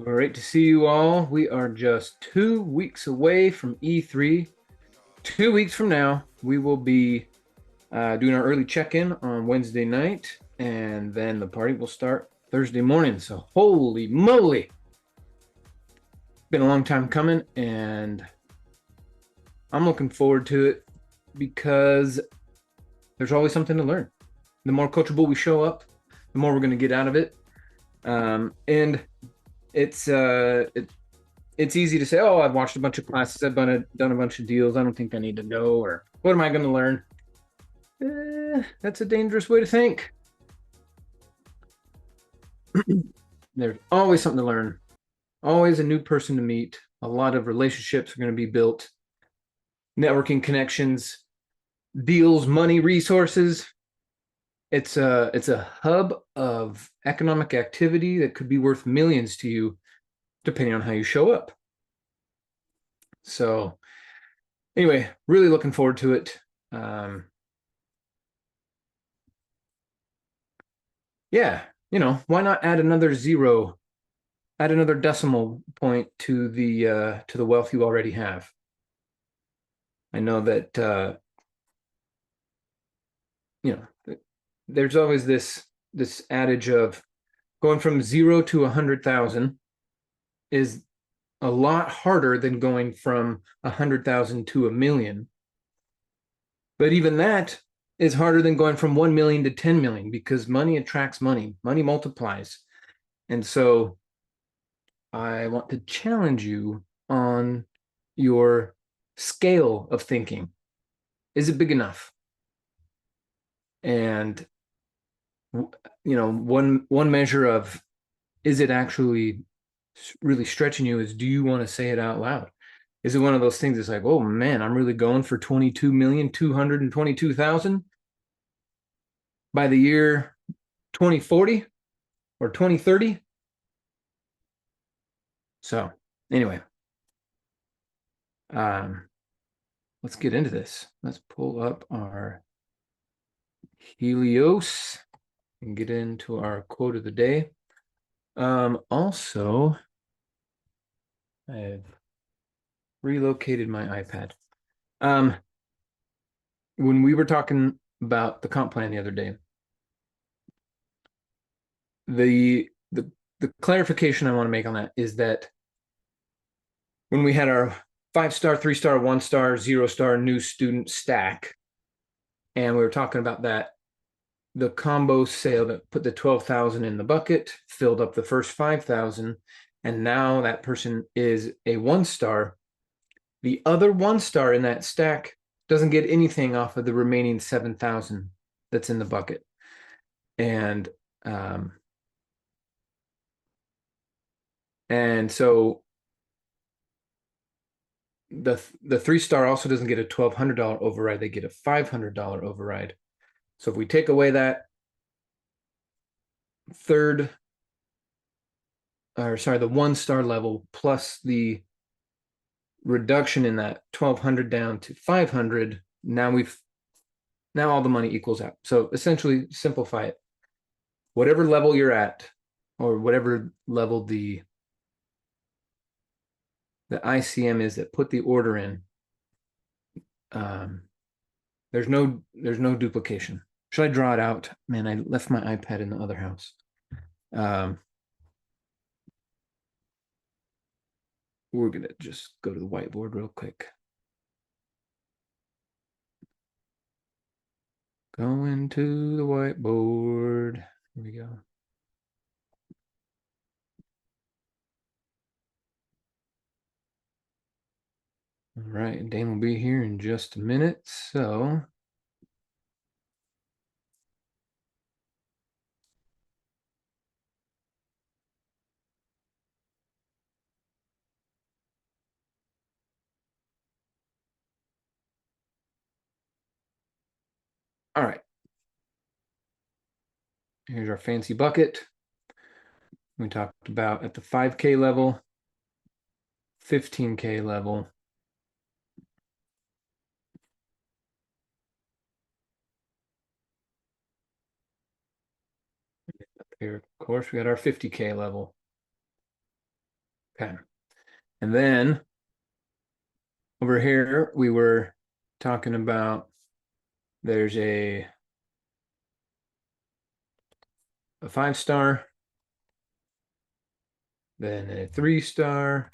Great to see you all. We are just 2 weeks away from E3. 2 weeks from now, we will be doing our early check-in on Wednesday night, and then the party will start Thursday morning. So holy moly, been a long time coming, and I'm looking forward to it because there's always something to learn. The more coachable we show up, the more we're going to get out of it. And it's it's easy to say, oh, I've watched a bunch of classes, I've done a bunch of deals, I don't think I need to know, or what am I going to learn? That's a dangerous way to think. There's always something to learn, always a new person to meet. A lot of relationships are going to be built, networking connections, deals, money, resources. It's a hub of economic activity that could be worth millions to you, depending on how you show up. So anyway, really looking forward to it. Yeah, why not add another zero, add another decimal point to the wealth you already have? I know that you know there's always this adage of going from 0 to 100,000 is a lot harder than going from 100,000 to 1 million. But even that is harder than going from 1 million to 10 million because money attracts money, money multiplies. And so I want to challenge you on your scale of thinking. Is it big enough? And one measure of is it actually really stretching you is, do you want to say it out loud? Is it one of those things that's like, oh man, I'm really going for 22,222,000 by the year 2040 or 2030? So anyway, um, let's get into this. Let's pull up our Helios and get into our quote of the day. Also, I've relocated my iPad. When we were talking about the comp plan the other day, the clarification I want to make on that is that when we had our 5-star, 3-star, 1-star, 0-star new student stack, and we were talking about that, the combo sale that put the 12,000 in the bucket filled up the first 5,000, and now that person is a 1-star. The other 1-star in that stack doesn't get anything off of the remaining 7,000 that's in the bucket. And so the 3-star also doesn't get a $1,200 override, they get a $500 override. So if we take away that the 1-star level plus the reduction in that 1,200 down to 500, now all the money equals out. So essentially, simplify it. Whatever level you're at, or whatever level the ICM is that put the order in, there's no duplication. Should I draw it out? Man, I left my iPad in the other house. We're gonna just go to the whiteboard real quick. Going to the whiteboard. Here we go. All right, Daine will be here in just a minute. So all right. Here's our fancy bucket. We talked about at the 5K level, 15K level. Here, of course, we got our 50K level. Okay. And then over here, we were talking about there's a 5-star, then a 3-star,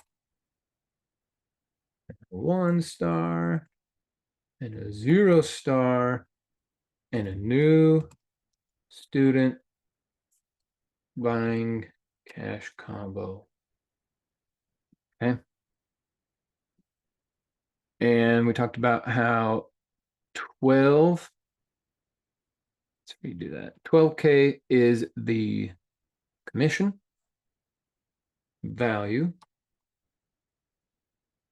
a 1-star, and a 0-star, and a new student buying cash combo. Okay. And we talked about how 12, let's redo that. 12K is the commission value,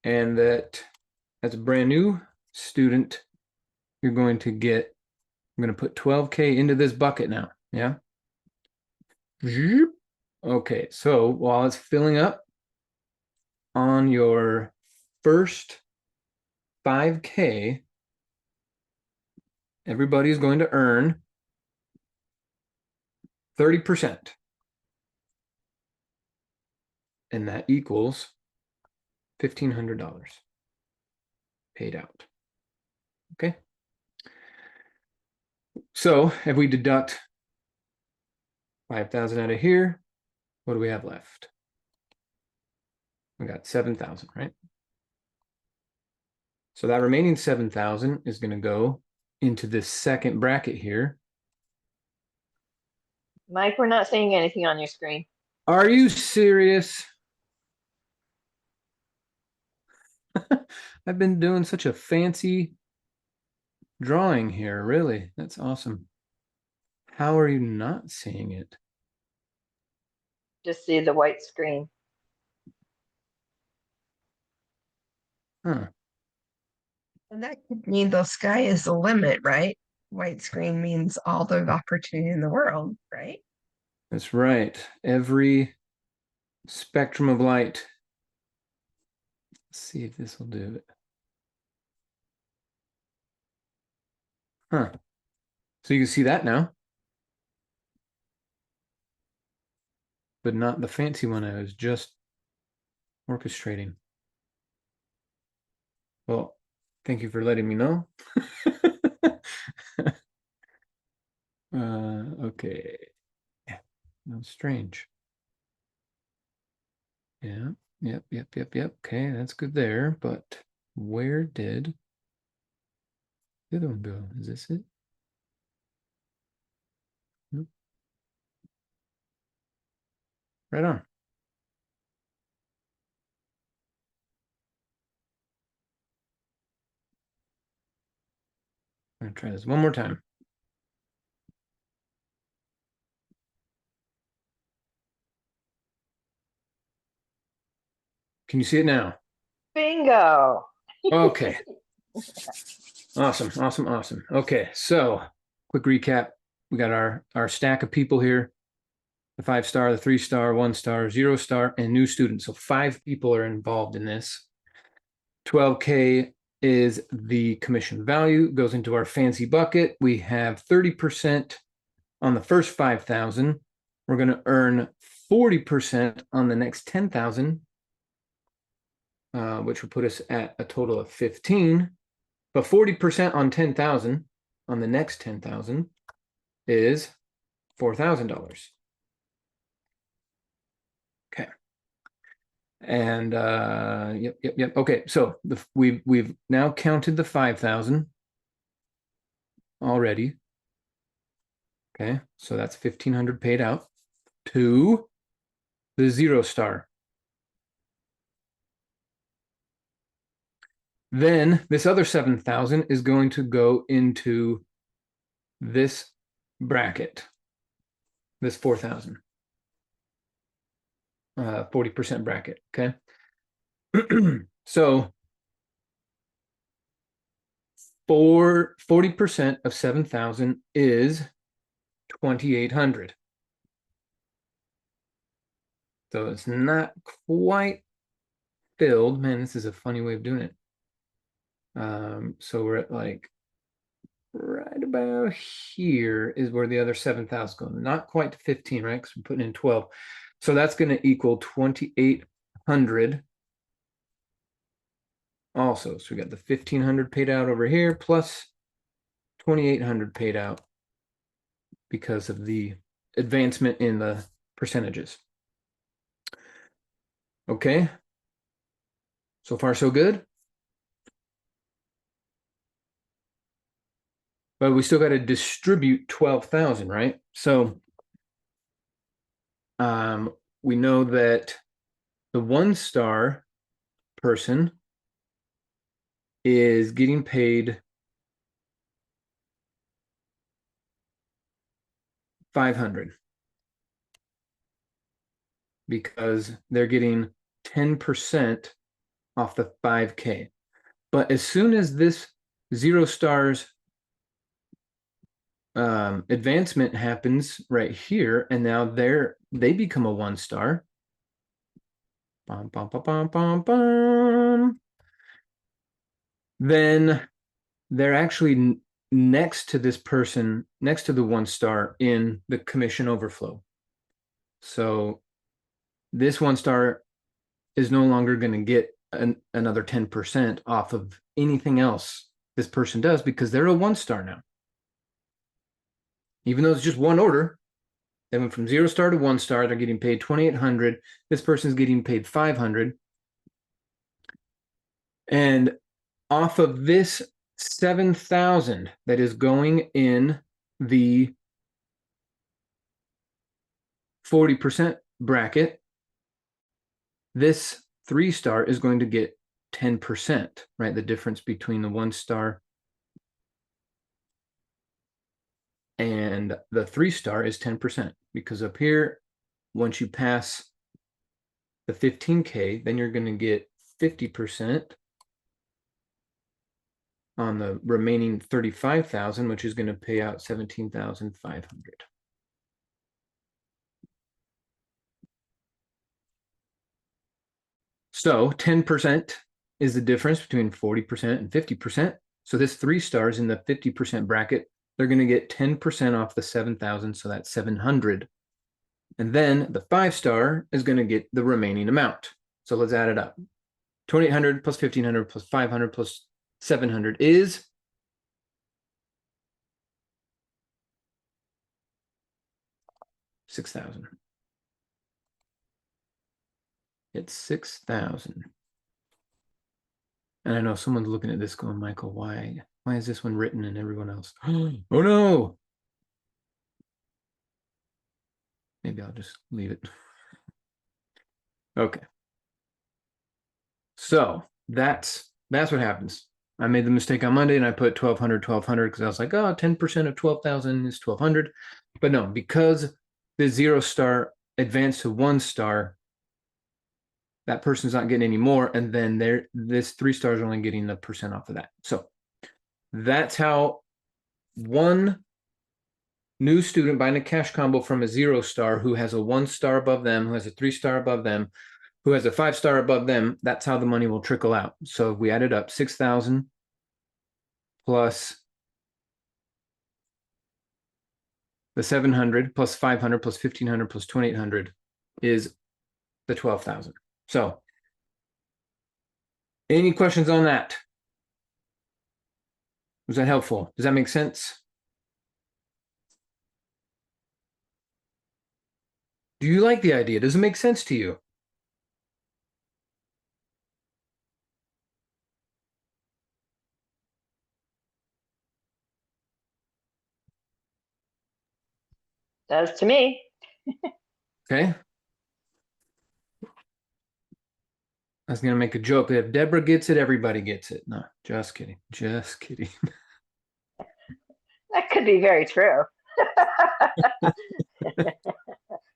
and that as a brand new student, you're going to get, I'm going to put 12K into this bucket now. Yeah. Okay. So while it's filling up on your first 5K, everybody's going to earn 30%. And that equals $1,500 paid out. Okay. So if we deduct 5,000 out of here, what do we have left? We got 7,000, right? So that remaining 7,000 is going to go into this second bracket here. Mike, we're not seeing anything on your screen. Are you serious? I've been doing such a fancy drawing here, really. That's awesome. How are you not seeing it? Just see the white screen. Huh. And that could mean the sky is the limit, right? White screen means all the opportunity in the world, right? That's right. Every spectrum of light. Let's see if this will do it. Huh. So you can see that now. But not the fancy one I was just orchestrating. Well, thank you for letting me know. Okay. That's strange. Yeah, yep. Okay, that's good there, but where did the other one go? Is this it? Nope. Right on. I'm gonna try this one more time. Can you see it now? Bingo. Okay. Awesome. Okay, so quick recap. We got our stack of people here. The 5-star, the 3-star, 1-star, 0-star, and new students. So 5 people are involved in this. 12K is the commission value, goes into our fancy bucket. We have 30% on the first 5,000. We're going to earn 40% on the next 10,000, which will put us at a total of 15. But 40% on 10,000 on the next 10,000 is $4,000. Okay. And yep. Okay, so we've now counted the 5,000 already. Okay, so that's 1,500 paid out to the 0-star. Then this other 7,000 is going to go into this bracket, this 4,000, 40% bracket. Okay. So for 40% of 7,000 is 2,800. So it's not quite filled. Man, this is a funny way of doing it. So we're at like right about here is where the other 7,000 go. Not quite to 15, right? Because we're putting in 12. So that's going to equal 2,800 1,500 also. So we got the 1,500 paid out over here plus 2,800 paid out because of the advancement in the percentages. Okay. So far, so good. But we still got to distribute 12,000, right? So we know that the 1-star person is getting paid 500 because they're getting 10% off the 5K. But as soon as this 0 stars advancement happens right here, and now they become a 1-star. Bum, bum, bum, bum, bum, bum. Then they're actually next to this person, next to the 1-star in the commission overflow. So this 1-star is no longer going to get another 10% off of anything else this person does because they're a 1-star now. Even though it's just one order, they went from 0 star to 1-star. They're getting paid 2,800. This person's getting paid 500. And off of this 7,000 that is going in the 40% bracket, this 3-star is going to get 10%, right? The difference between the 1-star and the 3-star is 10%, because up here, once you pass the 15K, then you're going to get 50% on the remaining 35,000, which is going to pay out 17,500. So 10% is the difference between 40% and 50%. So this 3-star is in the 50% bracket. They're going to get 10% off the 7,000, so that's 700. And then the 5-star is going to get the remaining amount. So let's add it up. 2,800 plus 1,500 plus 500 plus 700 is 6,000. It's 6,000. And I know someone's looking at this going, Michael, why is this one written and everyone else? Oh no. Maybe I'll just leave it. Okay. So that's what happens. I made the mistake on Monday and I put 1,200 because I was like, oh, 10% of 12,000 is 1,200. But no, because the 0-star advanced to 1-star, that person's not getting any more. And then this 3-star is only getting the percent off of that. So that's how one new student buying a cash combo from a 0-star who has a 1-star above them, who has a 3-star above them, who has a 5-star above them, that's how the money will trickle out. So we added up 6,000 plus the 700 plus 500 plus 1,500 plus 2,800 is the 12,000. So any questions on that? Was that helpful? Does that make sense? Do you like the idea? Does it make sense to you? Does to me. Okay. I was going to make a joke that if Deborah gets it, everybody gets it. No, just kidding. Just kidding. That could be very true.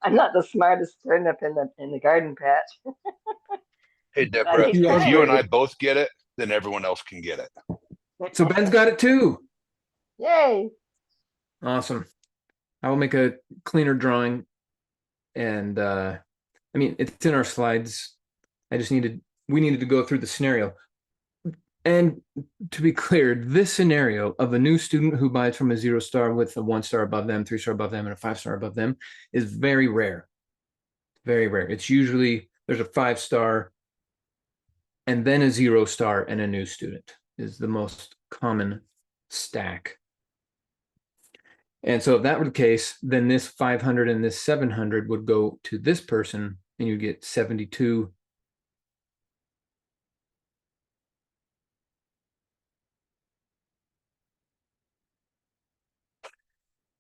I'm not the smartest turnip in the garden patch. Hey, Deborah, he's if you and I trying. both get it, then everyone else can get it. So Ben's got it too. Yay. Awesome. I will make a cleaner drawing. And I mean, it's in our slides. We needed to go through the scenario. And to be clear, this scenario of a new student who buys from a 0-star with a 1-star above them, 3-star above them, and a 5-star above them is very rare. Very rare. It's usually there's a 5-star, and then a 0-star and a new student is the most common stack. And so if that were the case, then this 500 and this 700 would go to this person, and you get 72.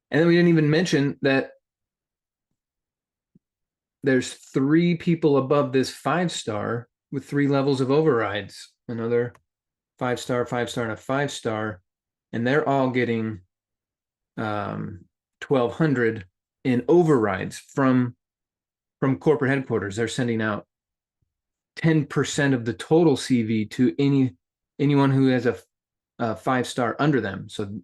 And then we didn't even mention that there's 3 people above this 5-star with 3 levels of overrides. Another 5-star, 5-star, and a 5-star, and they're all getting 1,200 in overrides from corporate headquarters. They're sending out 10% of the total CV to anyone who has a 5-star under them. So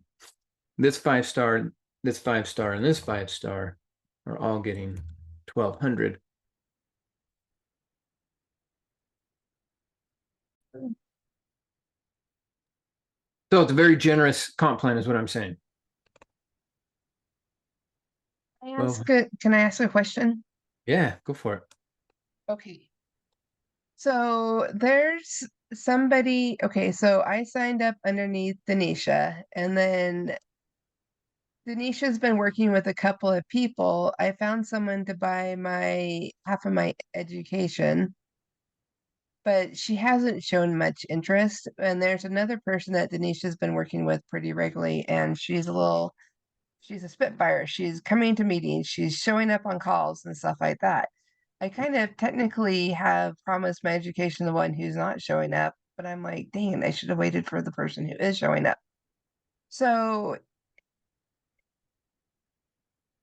this 5-star, this 5-star, and this 5-star are all getting 1,200. So it's a very generous comp plan, is what I'm saying. Can I ask a question? Yeah, go for it. Okay. So there's somebody, okay, so I signed up underneath Denisha, and then Denisha's been working with a couple of people. I found someone to buy my half of my education, but she hasn't shown much interest. And there's another person that Denisha's been working with pretty regularly, and she's a spitfire. She's coming to meetings, she's showing up on calls and stuff like that. I kind of technically have promised my education to the one who's not showing up, but I'm like, dang, I should have waited for the person who is showing up. So,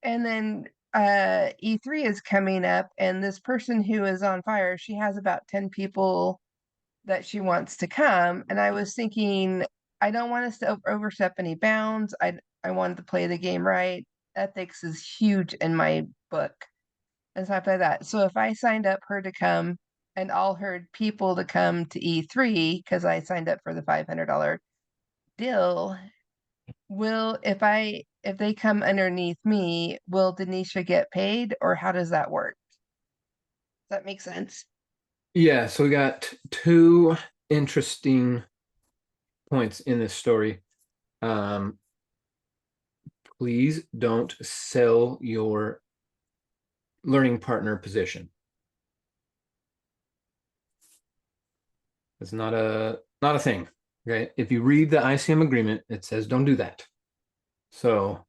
and then E3 is coming up, and this person who is on fire, she has about 10 people that she wants to come. And I was thinking, I don't want us to overstep any bounds. I wanted to play the game right. Ethics is huge in my book and stuff like that. So if I signed up her to come and all her people to come to E3 because I signed up for the $500 deal, if they come underneath me, will Denisha get paid, or how does that work? Does that make sense? Yeah, so we got 2 interesting points in this story. Please don't sell your learning partner position. It's not a thing. Okay. If you read the ICM agreement, it says don't do that. So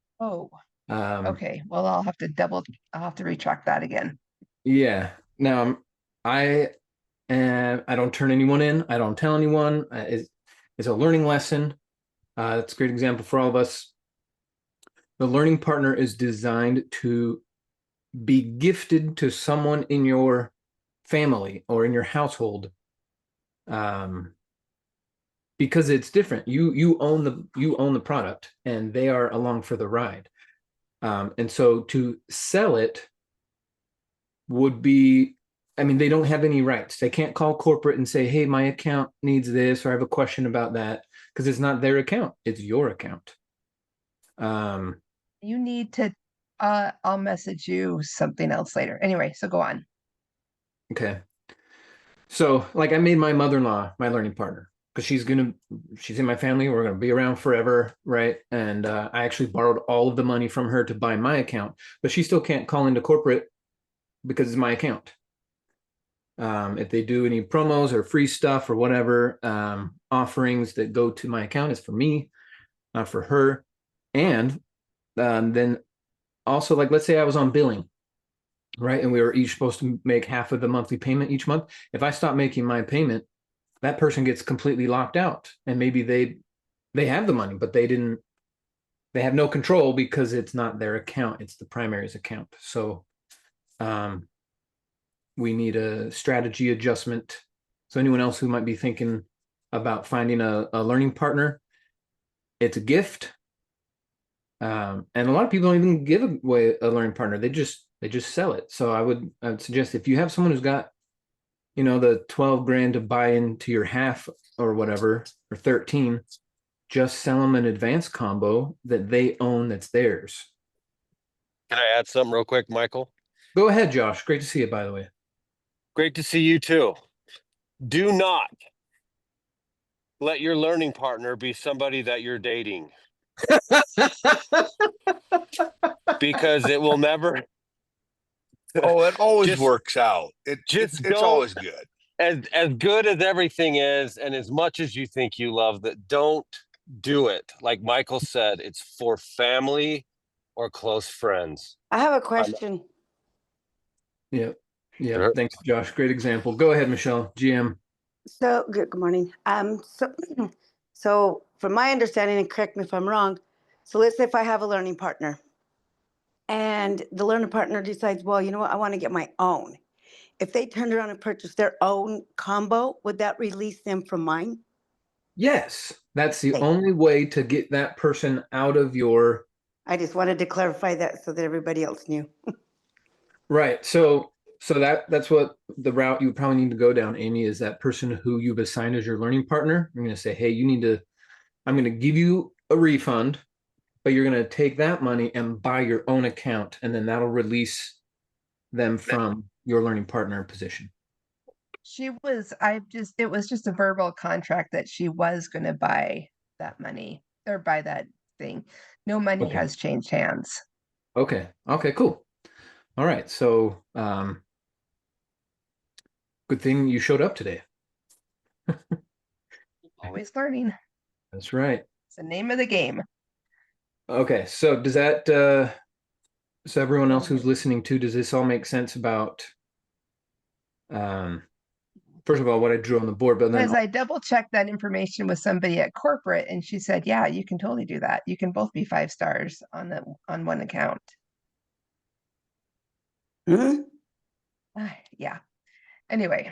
okay. Well, I'll have to retract that again. Yeah. Now I don't turn anyone in. I don't tell anyone. It's a learning lesson. It's a great example for all of us. The learning partner is designed to be gifted to someone in your family or in your household, because it's different. You own the product, and they are along for the ride. And so to sell it would be, I mean, they don't have any rights. They can't call corporate and say, hey, my account needs this, or I have a question about that, because it's not their account, it's your account. You need to, I'll message you something else later. Anyway, so go on. Okay. So like I made my mother-in-law my learning partner because she's in my family. We're going to be around forever. Right. And I actually borrowed all of the money from her to buy my account, but she still can't call into corporate because it's my account. If they do any promos or free stuff or whatever, offerings that go to my account is for me, not for her. And then also, like, let's say I was on billing, right? And we were each supposed to make half of the monthly payment each month. If I stop making my payment, that person gets completely locked out. And maybe they have the money, but they have no control because it's not their account. It's the primary's account. So we need a strategy adjustment. So anyone else who might be thinking about finding a learning partner, it's a gift. And a lot of people don't even give away a learning partner. They just sell it. So I would suggest, if you have someone who's got, the 12 grand to buy into your half or whatever, or 13, just sell them an advanced combo that they own, that's theirs. Can I add something real quick, Michael? Go ahead, Josh. Great to see you, by the way. Great to see you too. Do not let your learning partner be somebody that you're dating because it will never. Oh, it always Just- works out. just It's don't- always good. As good as everything is, and as much as you think you love that, don't do it. Like Michael said, it's for family or close friends. I have a question. Yep. Yep. Sure. Thanks, Josh. Great example. Go ahead, Michelle, GM. So good morning. So from my understanding, and correct me if I'm wrong, so let's say if I have a learning partner and the learning partner decides, well, you know what, I want to get my own. If they turned around and purchased their own combo, would that release them from mine? Yes, that's the Okay. only way to get that person out of your I just wanted to clarify that so that everybody else knew. right. So that's what the route you would probably need to go down, Amy, is that person who you've assigned as your learning partner. You're going to say, hey, I'm going to give you a refund, but you're going to take that money and buy your own account, and then that'll release them from your learning partner position. it was just a verbal contract that she was going to buy that money or buy that thing. No money Okay. has changed hands. Okay. Okay, cool. All right. So, good thing you showed up today. Always learning. That's right. It's the name of the game. Okay. So does that, so everyone else who's listening to, does this all make sense about, first of all, what I drew on the board, but then Because I double checked that information with somebody at corporate, and she said, "Yeah, you can totally do that. You can both be 5 stars on one account." Hmm? Yeah. Anyway,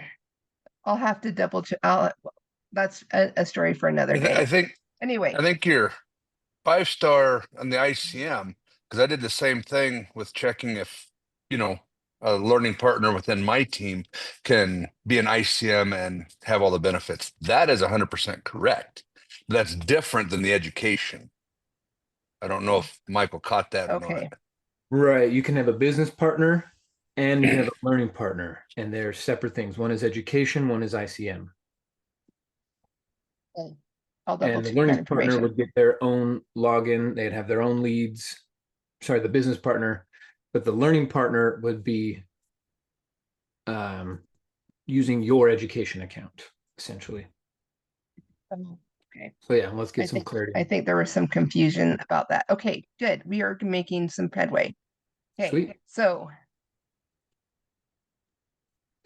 I'll have to double check. That's a story for another day. I think Anyway, your 5-star on the ICM, because I did the same thing with checking if, a learning partner within my team can be an ICM and have all the benefits. That is 100% correct. That's different than the education. I don't know if Michael caught that or okay. not. right, you can have a business partner and you can have a learning partner, and they're separate things. One is education, one is ICM. I'll double And the check that learning partner information. would get their own login. They'd have their own leads. Sorry, the business partner, but the learning partner would be using your education account, essentially. Okay. So yeah, let's get some clarity. I think there was some confusion about that. Okay, good. We are making some headway. Okay, Sweet. so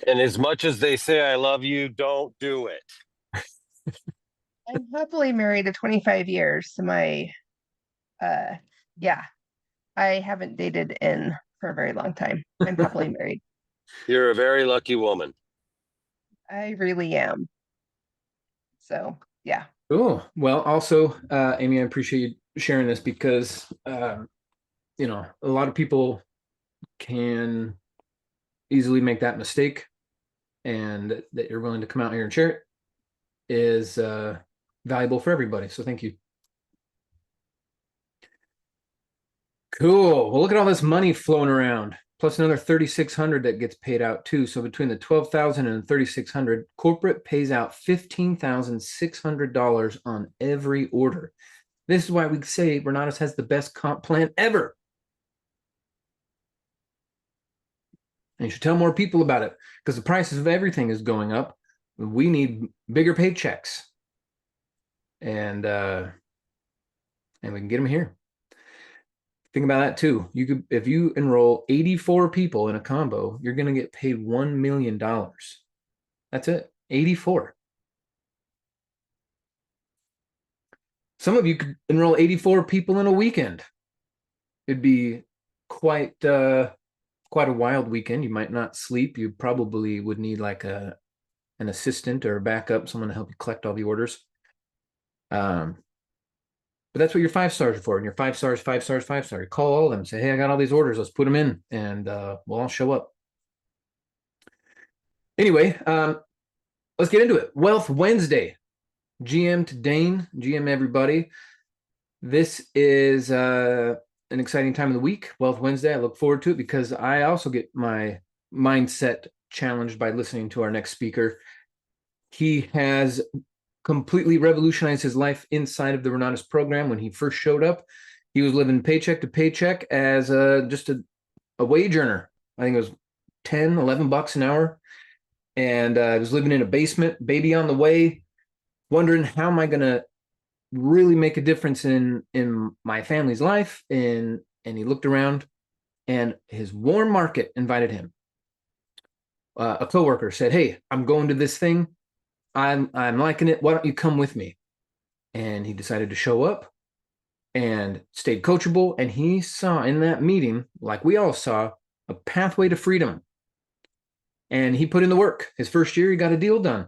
And as much as they say I love you, don't do it. I'm happily married to 25 years to my yeah. I haven't dated for a very long time. I'm happily married. You're a very lucky woman. I really am. So yeah. Cool. Well, also, Amy, I appreciate you sharing this because, a lot of people can easily make that mistake, and that you're willing to come out here and share it is valuable for everybody. So thank you. Cool. Well, look at all this money flowing around, plus another 3,600 that gets paid out too. So between the 12,000 and 3,600, corporate pays out $15,600 on every order. This is why we say Renatus has the best comp plan ever. And you should tell more people about it because the prices of everything is going up. We need bigger paychecks, and we can get them here. Think about that too. You could, if you enroll 84 people in a combo, you're going to get paid $1 million. That's it. 84. Some of you could enroll 84 people in a weekend. It'd be quite a wild weekend. You might not sleep. You probably would need like an assistant or a backup, someone to help you collect all the orders. But that's what your 5 stars are for. And your 5 stars, 5 stars, 5 stars. You call all of them, say, hey, I got all these orders. Let's put them in, and we'll all show up. Anyway, let's get into it. Wealth Wednesday. GM to Daine, GM everybody. This is an exciting time of the week, Wealth Wednesday. I look forward to it because I also get my mindset challenged by listening to our next speaker. He has completely revolutionized his life inside of the Renatus program. When he first showed up, he was living paycheck to paycheck as just a wage earner. I think it was 10, 11 bucks an hour. And I was living in a basement, baby on the way, wondering how am I going to really make a difference in my family's life. And he looked around, and his warm market invited him. A coworker said, "Hey, I'm going to this thing. I'm liking it. Why don't you come with me?" And he decided to show up and stayed coachable. And he saw in that meeting, like we all saw, a pathway to freedom. And he put in the work. His first year, he got a deal done.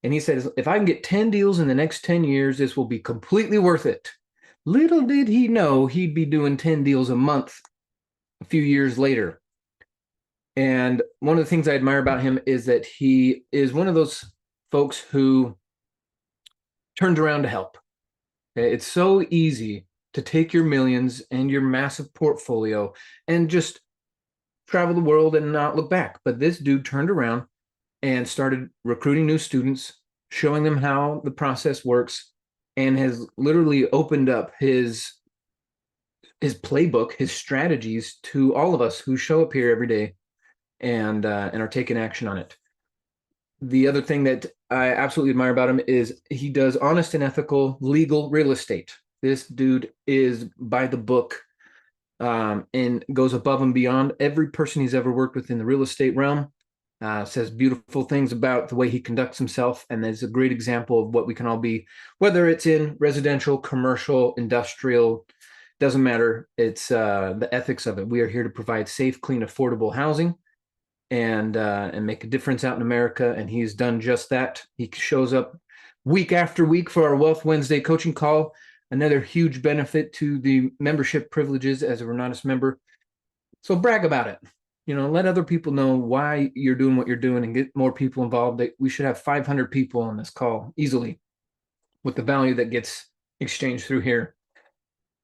And he said, if I can get 10 deals in the next 10 years, this will be completely worth it. Little did he know he'd be doing 10 deals a month a few years later. And one of the things I admire about him is that he is one of those folks who turns around to help. It's so easy to take your millions and your massive portfolio and just travel the world and not look back. But this dude turned around and started recruiting new students, showing them how the process works, and has literally opened up his playbook, his strategies to all of us who show up here every day and are taking action on it. The other thing that I absolutely admire about him is he does honest and ethical legal real estate. This dude is by the book, and goes above and beyond. Every person he's ever worked with in the real estate realm says beautiful things about the way he conducts himself, and is a great example of what we can all be, whether it's in residential, commercial, industrial, doesn't matter. It's the ethics of it. We are here to provide safe, clean, affordable housing and make a difference out in America. And he's done just that. He shows up week after week for our Wealth Wednesday coaching call. Another huge benefit to the membership privileges as a Renatus member. So brag about it. Let other people know why you're doing what you're doing and get more people involved. We should have 500 people on this call easily with the value that gets exchanged through here.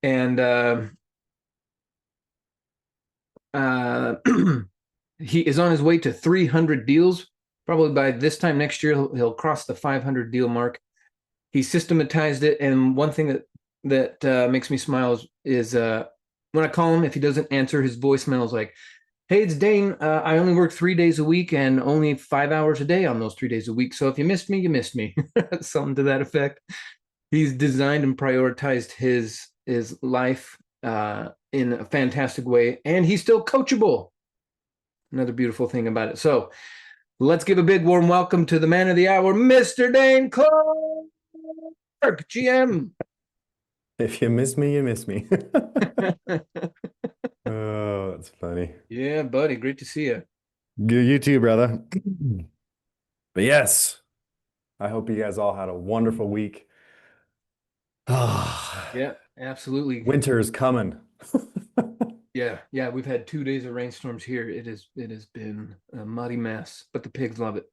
And he is on his way to 300 deals. Probably by this time next year, he'll cross the 500 deal mark. He systematized it. And one thing that makes me smile is when I call him, if he doesn't answer, his voicemail is like, "Hey, it's Daine. I only work 3 days a week and only 5 hours a day on those 3 days a week. So if you missed me, you missed me." Something to that effect. He's designed and prioritized his life in a fantastic way, and he's still coachable. Another beautiful thing about it. So let's give a big warm welcome to the man of the hour, Mr. Daine Clark, GM. If you miss me, you miss me. Oh, that's funny. Yeah, buddy. Great to see you. You too, brother. But yes, I hope you guys all had a wonderful week. Yeah, absolutely. Winter's coming. Yeah. We've had 2 days of rainstorms here. It has been a muddy mess, but the pigs love it.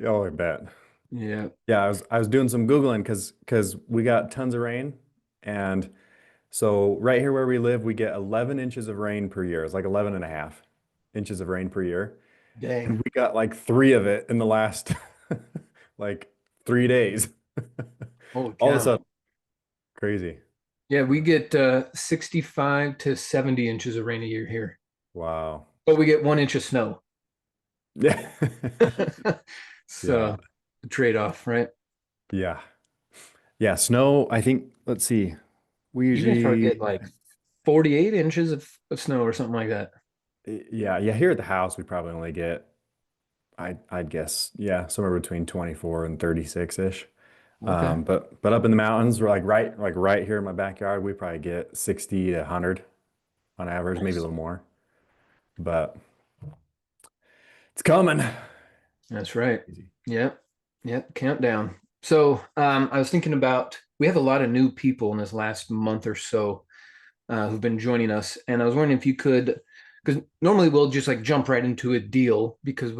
Oh, I bet. Yeah. Yeah, I was doing some Googling because we got tons of rain. And so right here where we live, we get 11 inches of rain per year. It's like 11 and a half inches of rain per year. Dang. And we got like 3 of it in the last like 3 days. Holy All of a cow. sudden, crazy. Yeah, we get 65 to 70 inches of rain a year here, Wow. but we get 1 inch of snow. Yeah. So the trade-off, right? Yeah. Yeah. Snow, I think, let's see. We You guys probably usually, get like 48 inches of snow or something like that. yeah, here at the house, we probably only get, I'd guess, yeah, somewhere between 24 and 36-ish. Okay. But up in the mountains, we're right here in my backyard, we probably get 60 to 100 on average, maybe a Nice. little more. But it's coming. That's right. Easy. Yep. Countdown. So I was thinking about, we have a lot of new people in this last month or so who've been joining us. And I was wondering if you could, because normally we'll just like jump right into a deal because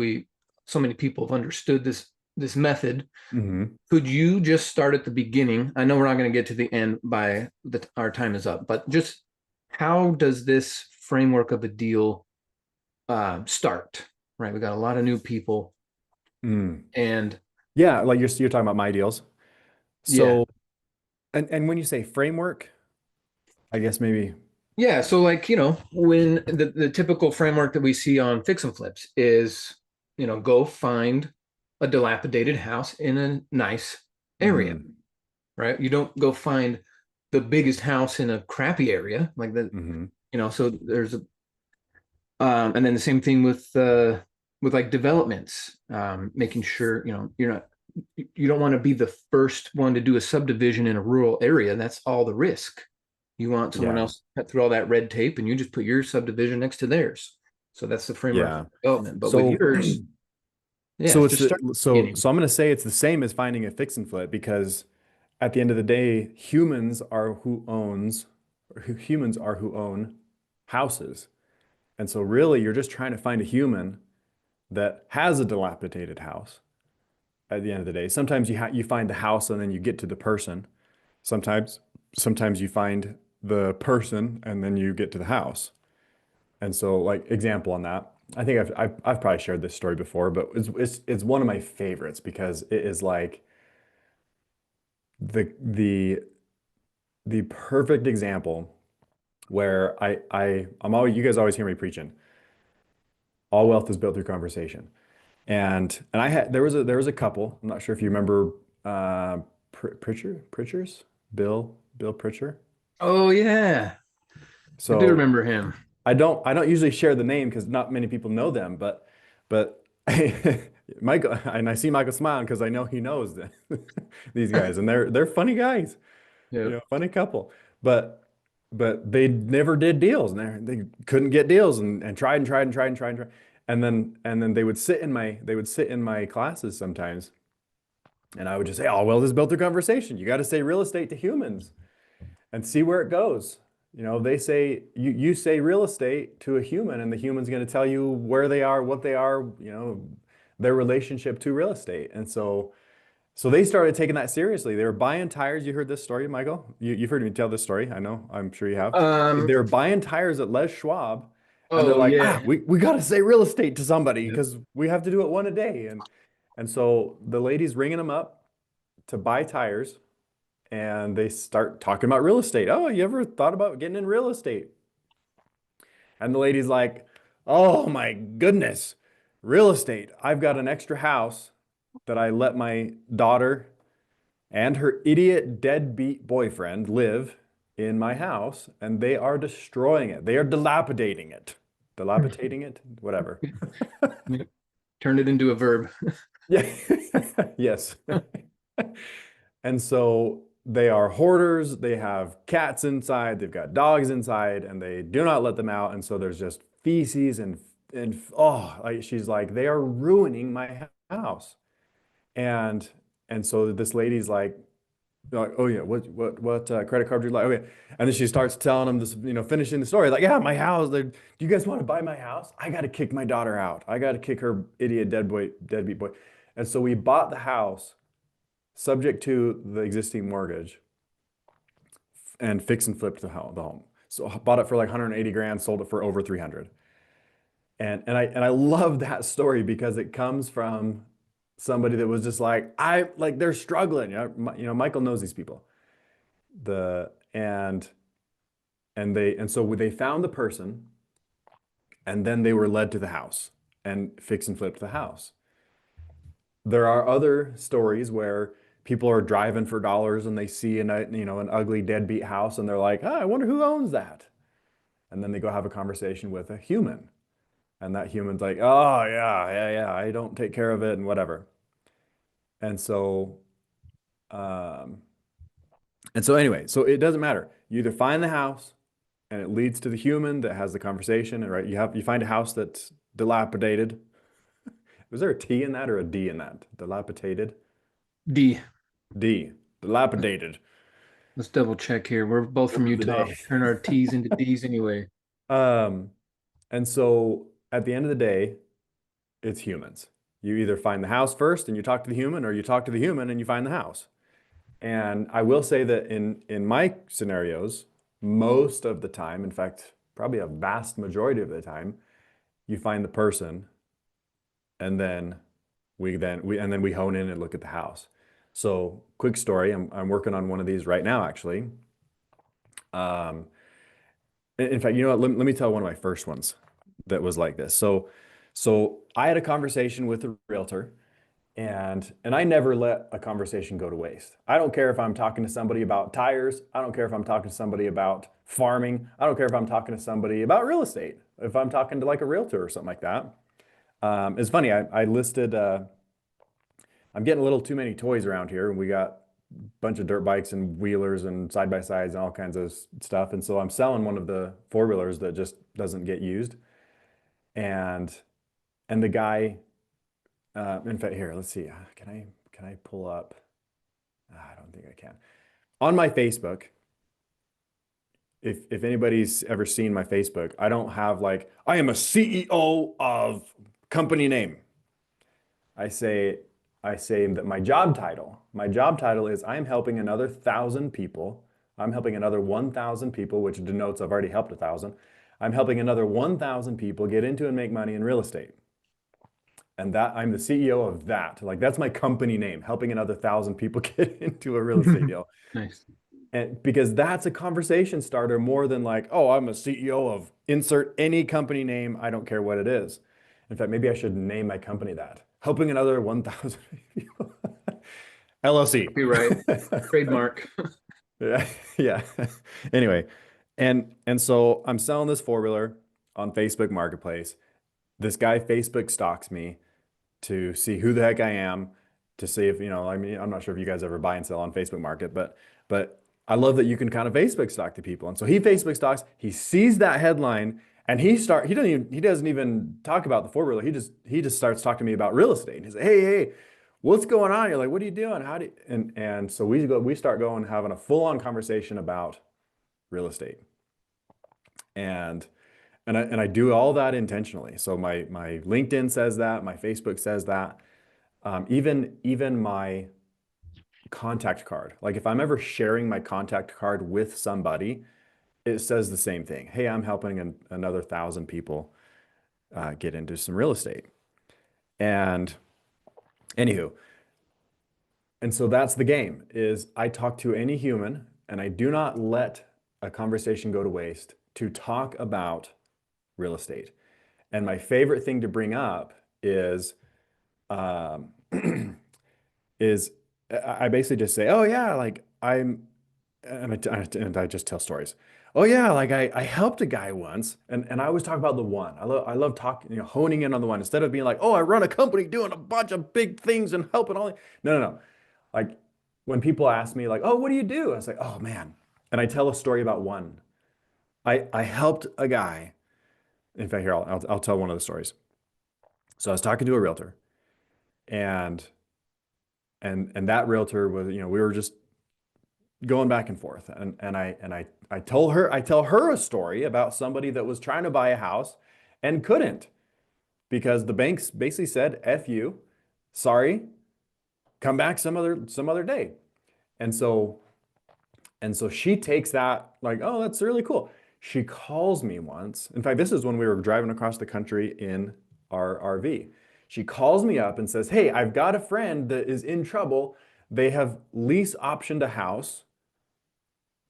so many people have understood this method. Mm-hmm. Could you just start at the beginning? I know we're not going to get to the end by our time is up, but just how does this framework of a deal start? right? We got a lot of new people, Mm. and Yeah, like you're talking about my deals. yeah, So, and when you say framework, I guess maybe. yeah. So like, when the typical framework that we see on fix and flips is, go find a dilapidated house in a nice area, Mm-hmm. right? You don't go find the biggest house in a crappy area like that, Mm-hmm. so there's a and then the same thing with like developments, making sure, you don't want to be the first one to do a subdivision in a rural area. That's all the risk. You want someone Yeah. else to cut through all that red tape, and you just put your subdivision next to theirs. So that's the framework Yeah. for development. But with So, yours, yeah, so it's just start the at the so beginning. so I'm going to say it's the same as finding a fix and flip because at the end of the day, humans are who own houses. And so really you're just trying to find a human that has a dilapidated house at the end of the day. Sometimes you find the house and then you get to the person. Sometimes sometimes you find the person and then you get to the house. And so like example on that, I think I've probably shared this story before, but it's one of my favorites because it is like the the the perfect example where I'm always, you guys always hear me preaching. All wealth is built through conversation. And there was a couple. I'm not sure if you remember Pritchers, Bill Pritcher. Oh yeah, I do So remember him. I don't usually share the name because not many people know them, but Michael, and I see Michael smiling because I know he knows these guys, and they're funny guys, Yep. funny couple. But but they never did deals, and they couldn't get deals, and tried and tried and tried and tried and tried, and then they would sit in my classes sometimes, and I would just say, "Oh well, this is built through conversation. You got to say real estate to humans." And see where it goes. They say you say real estate to a human, and the human's going to tell you where they are, what they are, their relationship to real estate. And so they started taking that seriously. They were buying tires. You heard this story, Michael? You've heard me tell this story. I know. I'm sure you have. Um. They were buying tires at Les Schwab, and they're Oh like, yeah. we got to say real estate to somebody Yep. because we have to do it one a day. And so the lady's ringing them up to buy tires and they start talking about real estate. Oh, you ever thought about getting in real estate? And the lady's like, oh my goodness, real estate. I've got an extra house that I let my daughter and her idiot deadbeat boyfriend live in my house, and they are destroying it. They are dilapidating it. Dilapidating it? Whatever. Yep. Turned it into a verb. Yeah. Yes. And so they are hoarders. They have cats inside. They've got dogs inside, and they do not let them out. And so there's just feces and oh, like she's like, they are ruining my house. And and so this lady's like, oh yeah, what credit card do you like? Okay, and then she starts telling them this, finishing the story, like, yeah, my house. Do you guys want to buy my house? I got to kick my daughter out. I got to kick her idiot deadbeat boy. And so we bought the house subject to the existing mortgage and fix and flipped the home. So I bought it for like 180 grand, sold it for over 300. And I love that story because it comes from somebody that was just like they're struggling. Michael knows these people. The and so they found the person, and then they were led to the house and fix and flipped the house. There are other stories where people are driving for dollars and they see an ugly deadbeat house and they're like, oh, I wonder who owns that. And then they go have a conversation with a human. And that human's like, oh yeah, I don't take care of it and whatever. And so um and so anyway, so it doesn't matter. You either find the house and it leads to the human that has the conversation, and right, you find a house that's dilapidated. Was there a T in that or a D in that? Dilapidated? D. D. Dilapidated. Let's double check here. We're both from Word of the Utah. day. Turn our T's into D's anyway. Um, and so at the end of the day, it's humans. You either find the house first and you talk to the human, or you talk to the human and you find the house. And I will say that in my scenarios, most of the time, in fact, probably a vast majority of the time, you find the person and then we hone in and look at the house. So quick story, I'm working on one of these right now, actually. In fact, you know what? Let me tell one of my first ones that was like this. So I had a conversation with a realtor, and I never let a conversation go to waste. I don't care if I'm talking to somebody about tires. I don't care if I'm talking to somebody about farming. I don't care if I'm talking to somebody about real estate. If I'm talking to like a realtor or something like that. It's funny. I listed. I'm getting a little too many toys around here, and we got a bunch of dirt bikes and wheelers and side by sides and all kinds of stuff. And so I'm selling one of the four wheelers that just doesn't get used. And the guy, in fact, here, let's see. Can I pull up? I don't think I can. On my Facebook, if anybody's ever seen my Facebook, I don't have like, I am a CEO of company name. I say that my job title is I am helping another 1,000 people. I'm helping another 1,000 people, which denotes I've already helped 1,000. I'm helping another 1,000 people get into and make money in real estate. And that I'm the CEO of that. Like that's my company name, helping another 1,000 people get into a real estate deal. Nice. And because that's a conversation starter more than like, oh, I'm a CEO of insert any company name. I don't care what it is. In fact, maybe I should name my company that. Helping another 1,000 people. LLC. Copyright, trademark. Yeah. Yeah. Anyway, and so I'm selling this four-wheeler on Facebook Marketplace. This guy Facebook stalks me to see who the heck I am, to see if, I mean, I'm not sure if you guys ever buy and sell on Facebook Market, but I love that you can kind of Facebook stalk the people. And so he Facebook stalks, he sees that headline, and he doesn't even talk about the four-wheeler. He just starts talking to me about real estate. And he's like, hey, what's going on? You're like, what are you doing? And so we start going, having a full-on conversation about real estate. And I do all that intentionally. So my LinkedIn says that, my Facebook says that, even my contact card. Like if I'm ever sharing my contact card with somebody, it says the same thing. Hey, I'm helping another 1,000 people get into some real estate. And anywho, and so that's the game, is I talk to any human and I do not let a conversation go to waste to talk about real estate. And my favorite thing to bring up is is I basically just say, oh yeah, like and I just tell stories. Oh yeah, like I helped a guy once, and I always talk about the one. I love talking, honing in on the one instead of being like, oh, I run a company doing a bunch of big things and helping all. No. Like when people ask me like, oh, what do you do? I was like, oh man, and I tell a story about one. I helped a guy. In fact, here I'll tell one of the stories. So I was talking to a realtor, and that realtor was, we were just going back and forth, and I tell her a story about somebody that was trying to buy a house and couldn't because the banks basically said, F you, sorry, come back some other day. And so she takes that like, oh, that's really cool. She calls me once. In fact, this is when we were driving across the country in our RV. She calls me up and says, hey, I've got a friend that is in trouble. They have lease optioned a house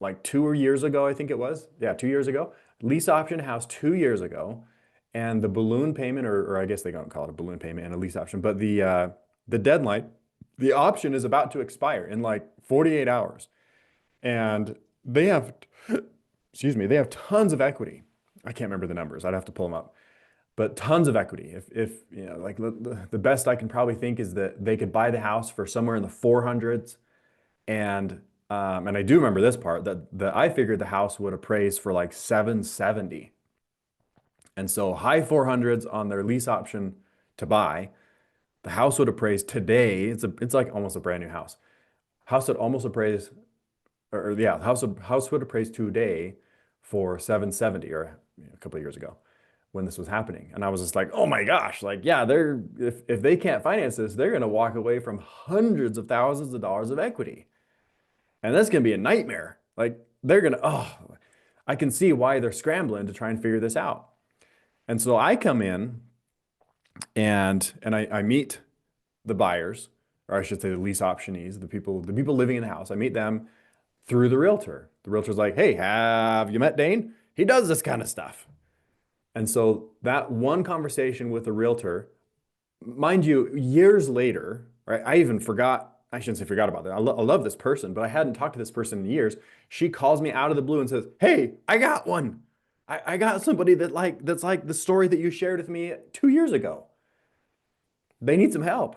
like 2 years ago, I think it was. Yeah, 2 years ago. Lease option house 2 years ago. And the balloon payment, or I guess they don't call it a balloon payment and a lease option, but the deadline, the option is about to expire in like 48 hours. And they have, they have tons of equity. I can't remember the numbers. I'd have to pull them up. But tons of equity. If like the best I can probably think is that they could buy the house for somewhere in the 400s. And I do remember this part that I figured the house would appraise for like 770. And so high 400s on their lease option to buy. The house would appraise today. It's like almost a brand new house. House would almost appraise, house would appraise today for 770, or a couple of years ago when this was happening. And I was just like, oh my gosh, like, yeah, if they can't finance this, they're going to walk away from hundreds of thousands of dollars of equity. And that's going to be a nightmare. Like they're going to, I can see why they're scrambling to try and figure this out. And so I come in And I meet the buyers, or I should say the lease optionees, the people living in the house. I meet them through the realtor. The realtor's like, hey, have you met Daine? He does this kind of stuff. And so that one conversation with the realtor, mind you, years later, right? I even forgot, I shouldn't say forgot about that. I love this person, but I hadn't talked to this person in years. She calls me out of the blue and says, hey, I got one. I got somebody that's like the story that you shared with me 2 years ago. They need some help.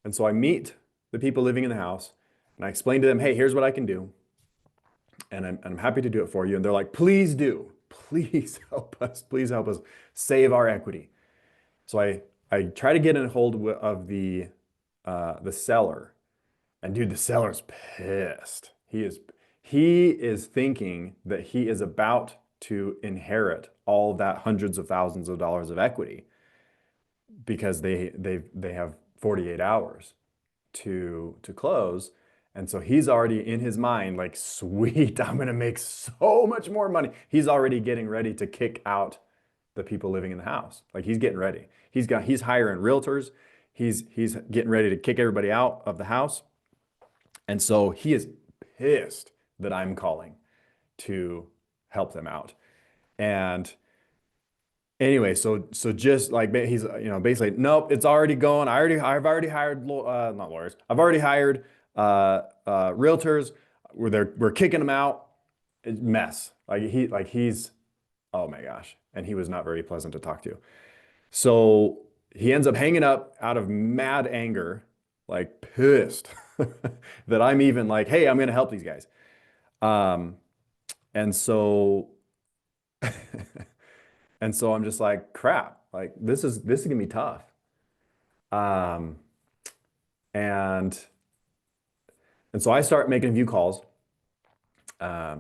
And so I meet the people living in the house and I explain to them, hey, here's what I can do. And I'm happy to do it for you. And they're like, please do. Please help us. Please help us save our equity. So I try to get in hold of the seller. And dude, the seller's pissed. He is thinking that he is about to inherit all that hundreds of thousands of dollars of equity because they have 48 hours to close. And so he's already in his mind like, sweet, I'm gonna make so much more money. He's already getting ready to kick out the people living in the house. Like he's getting ready. He's hiring realtors. He's getting ready to kick everybody out of the house. And so he is pissed that I'm calling to help them out. And anyway, so just like he's basically, nope, it's already going. I've already hired not lawyers. I've already hired realtors. We're kicking them out. It's mess. He's oh my gosh, and he was not very pleasant to talk to. So he ends up hanging up out of mad anger, like pissed that I'm even like, hey, I'm gonna help these guys. And so and so I'm just like, crap, like this is gonna be tough. And so I start making a few calls. I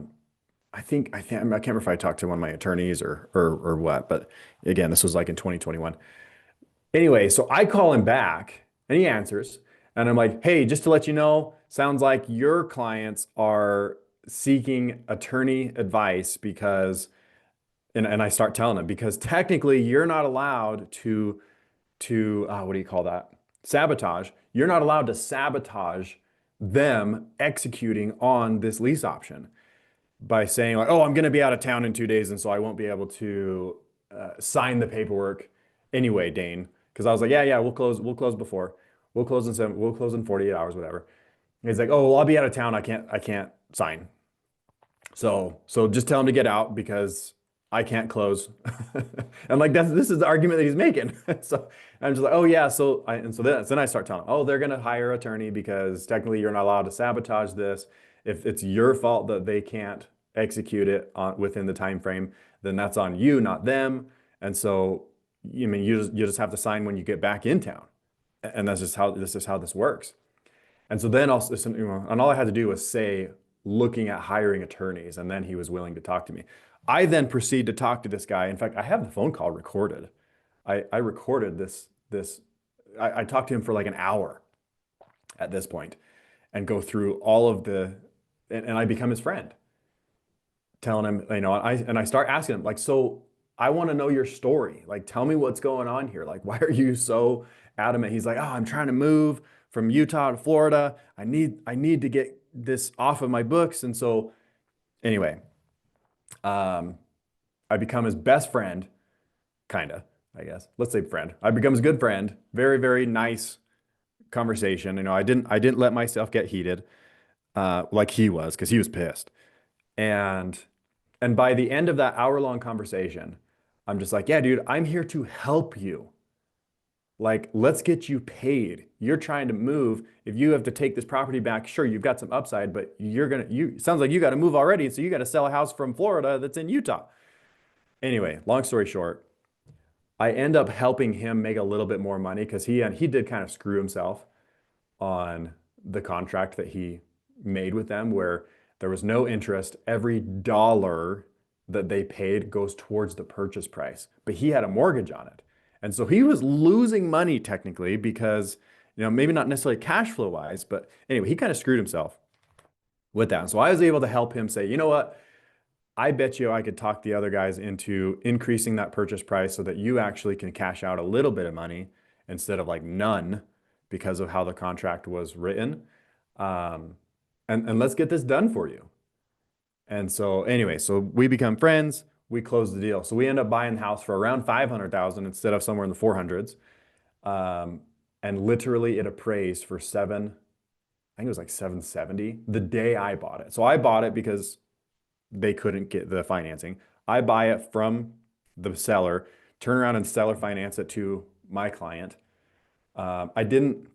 can't remember if I talked to one of my attorneys or what, but again, this was like in 2021. Anyway, so I call him back and he answers. And I'm like, hey, just to let you know, sounds like your clients are seeking attorney advice because, and I start telling them, because technically you're not allowed to what do you call that? Sabotage. You're not allowed to sabotage them executing on this lease option by saying like, oh, I'm going to be out of town in 2 days, and so I won't be able to sign the paperwork anyway, Daine. Because I was like, yeah, we'll close before. We'll close in 48 hours, whatever. And he's like, oh, well, I'll be out of town. I can't sign. So just tell him to get out because I can't close. And like this is the argument that he's making. So I'm just like, oh yeah. Then I start telling him, oh, they're gonna hire an attorney because technically you're not allowed to sabotage this. If it's your fault that they can't execute it within the time frame, then that's on you, not them. And so you just have to sign when you get back in town. And that's just how this works. And so then also, and all I had to do was say, looking at hiring attorneys, and then he was willing to talk to me. I then proceed to talk to this guy. In fact, I have the phone call recorded. I recorded this. I talked to him for like an hour at this point and go through all of and I become his friend, telling him, I start asking him like, so I want to know your story. Like, tell me what's going on here. Like, why are you so adamant? He's like, oh, I'm trying to move from Utah to Florida. I need to get this off of my books. And so anyway, I become his best friend, kind of, I guess. Let's say friend. I become his good friend. Very, very nice conversation. I didn't let myself get heated like he was, because he was pissed. And by the end of that hour-long conversation, I'm just like, yeah, dude, I'm here to help you. Like, let's get you paid. You're trying to move. If you have to take this property back, sure, you've got some upside, but sounds like you got to move already. So you got to sell a house from Florida that's in Utah. Anyway, long story short, I end up helping him make a little bit more money because he did kind of screw himself on the contract that he made with them, where there was no interest. Every dollar that they paid goes towards the purchase price, but he had a mortgage on it. And so he was losing money technically because, maybe not necessarily cash flow wise, but anyway, he kind of screwed himself with that. And so I was able to help him say, you know what? I bet you I could talk the other guys into increasing that purchase price so that you actually can cash out a little bit of money instead of like none because of how the contract was written. And let's get this done for you. And so anyway, so we become friends, we close the deal. So we end up buying the house for around 500,000 instead of somewhere in the 400s. And literally it appraised for I think it was like 770 the day I bought it. So I bought it because they couldn't get the financing. I buy it from the seller, turn around and seller finance it to my client. I didn't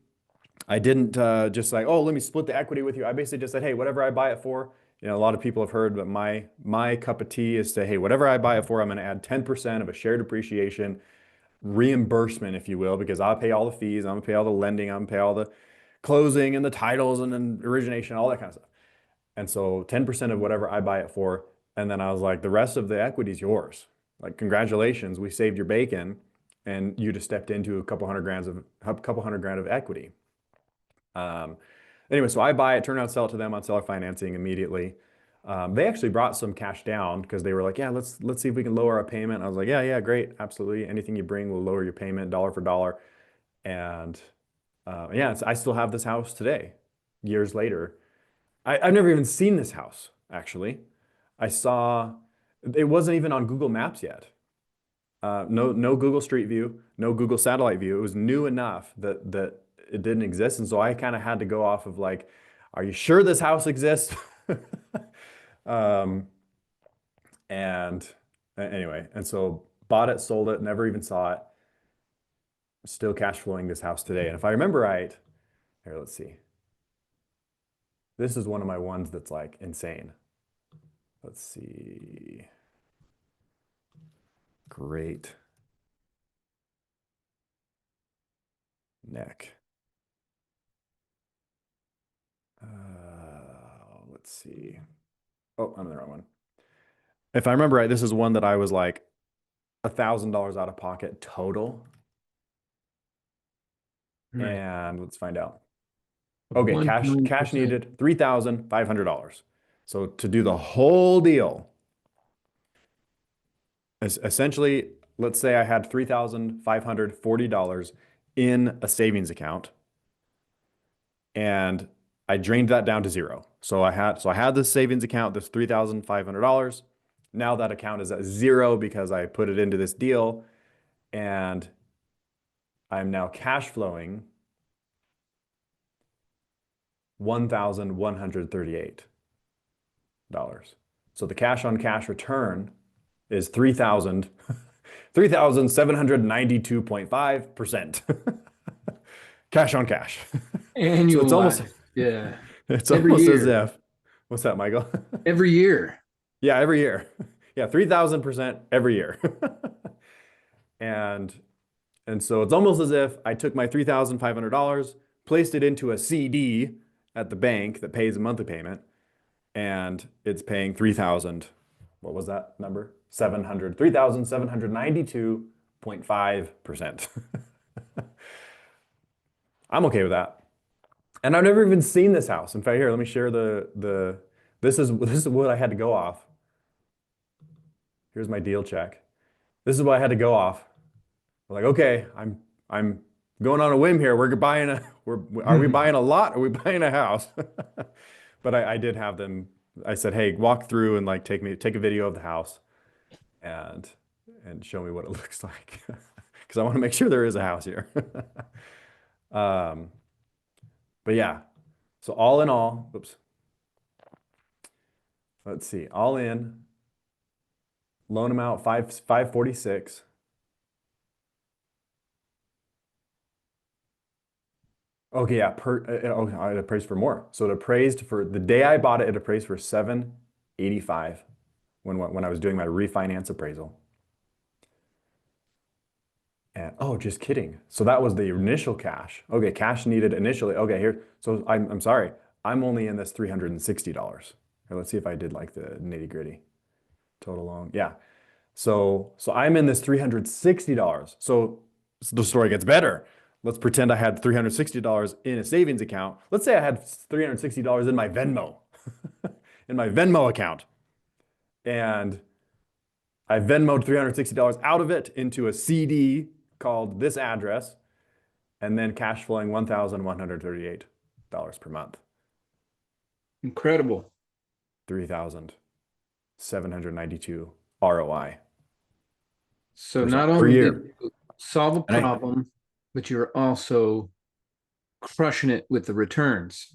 just like, oh, let me split the equity with you. I basically just said, hey, whatever I buy it for, a lot of people have heard, but my cup of tea is to, hey, whatever I buy it for, I'm going to add 10% of a shared appreciation reimbursement, if you will, because I'll pay all the fees, I'm gonna pay all the lending, I'm gonna pay all the closing and the titles and then origination, all that kind of stuff. And so 10% of whatever I buy it for. And then I was like, the rest of the equity is yours. Like, congratulations, we saved your bacon and you just stepped into a couple hundred grand of equity. Anyway, so I buy it, turn around, sell it to them on seller financing immediately. They actually brought some cash down because they were like, yeah, let's see if we can lower our payment. I was like, yeah, great, absolutely. Anything you bring will lower your payment dollar for dollar. And yeah, I still have this house today, years later. I've never even seen this house, actually. It wasn't even on Google Maps yet. No Google Street View, no Google Satellite View. It was new enough that it didn't exist. And so I kind of had to go off of like, are you sure this house exists? And anyway, and so bought it, sold it, never even saw it. Still cash flowing this house today. And if I remember right, here, let's see. This is one of my ones that's like insane. Let's see. Great neck. Let's see. Oh, I'm in the wrong one. If I remember right, this is one that I was like $1,000 out of pocket total. Right. And let's find out. Okay, cash 100%. needed $3,500. So to do the whole deal, essentially, let's say I had $3,540 in a savings account, and I drained that down to zero. So I had this savings account, this $3,500. Now that account is at zero because I put it into this deal, and I'm now cash flowing $1,138. So the cash on cash return is 3,792.5% cash on cash. Annualized. So it's almost, yeah. it's Every almost as year. if, what's that, Michael? Every year. Yeah, every year. Yeah, 3,000% every year. And so it's almost as if I took my $3,500, placed it into a CD at the bank that pays a monthly payment, and it's paying 3,000. What was that number? 3,792.5%. I'm okay with that. And I've never even seen this house. In fact, here, let me share this is what I had to go off. Here's my deal check. This is what I had to go off. I'm like, okay, I'm going on a whim here. Are we buying a lot? Or are we buying a house? But I did have them. I said, hey, walk through and like take a video of the house and show me what it looks like. Because I want to make sure there is a house here. But yeah, so all in all, oops. Let's see, all in, loan amount 546. Okay, yeah, it appraised for more. So it appraised for the day I bought it, it appraised for 785 when I was doing my refinance appraisal. And oh, just kidding. So that was the initial cash. Okay, cash needed initially. Okay, here. So I'm sorry. I'm only in this $360. Here, let's see if I did like the nitty-gritty. Total loan. Yeah. So I'm in this $360. So the story gets better. Let's pretend I had $360 in a savings account. Let's say I had $360 in my Venmo, in my Venmo account. And I Venmoed $360 out of it into a CD called This Address, and then cash flowing $1,138 per month. Incredible. 3,792 ROI. So percent not per only year. did you solve a And problem, but you're also crushing it with the returns.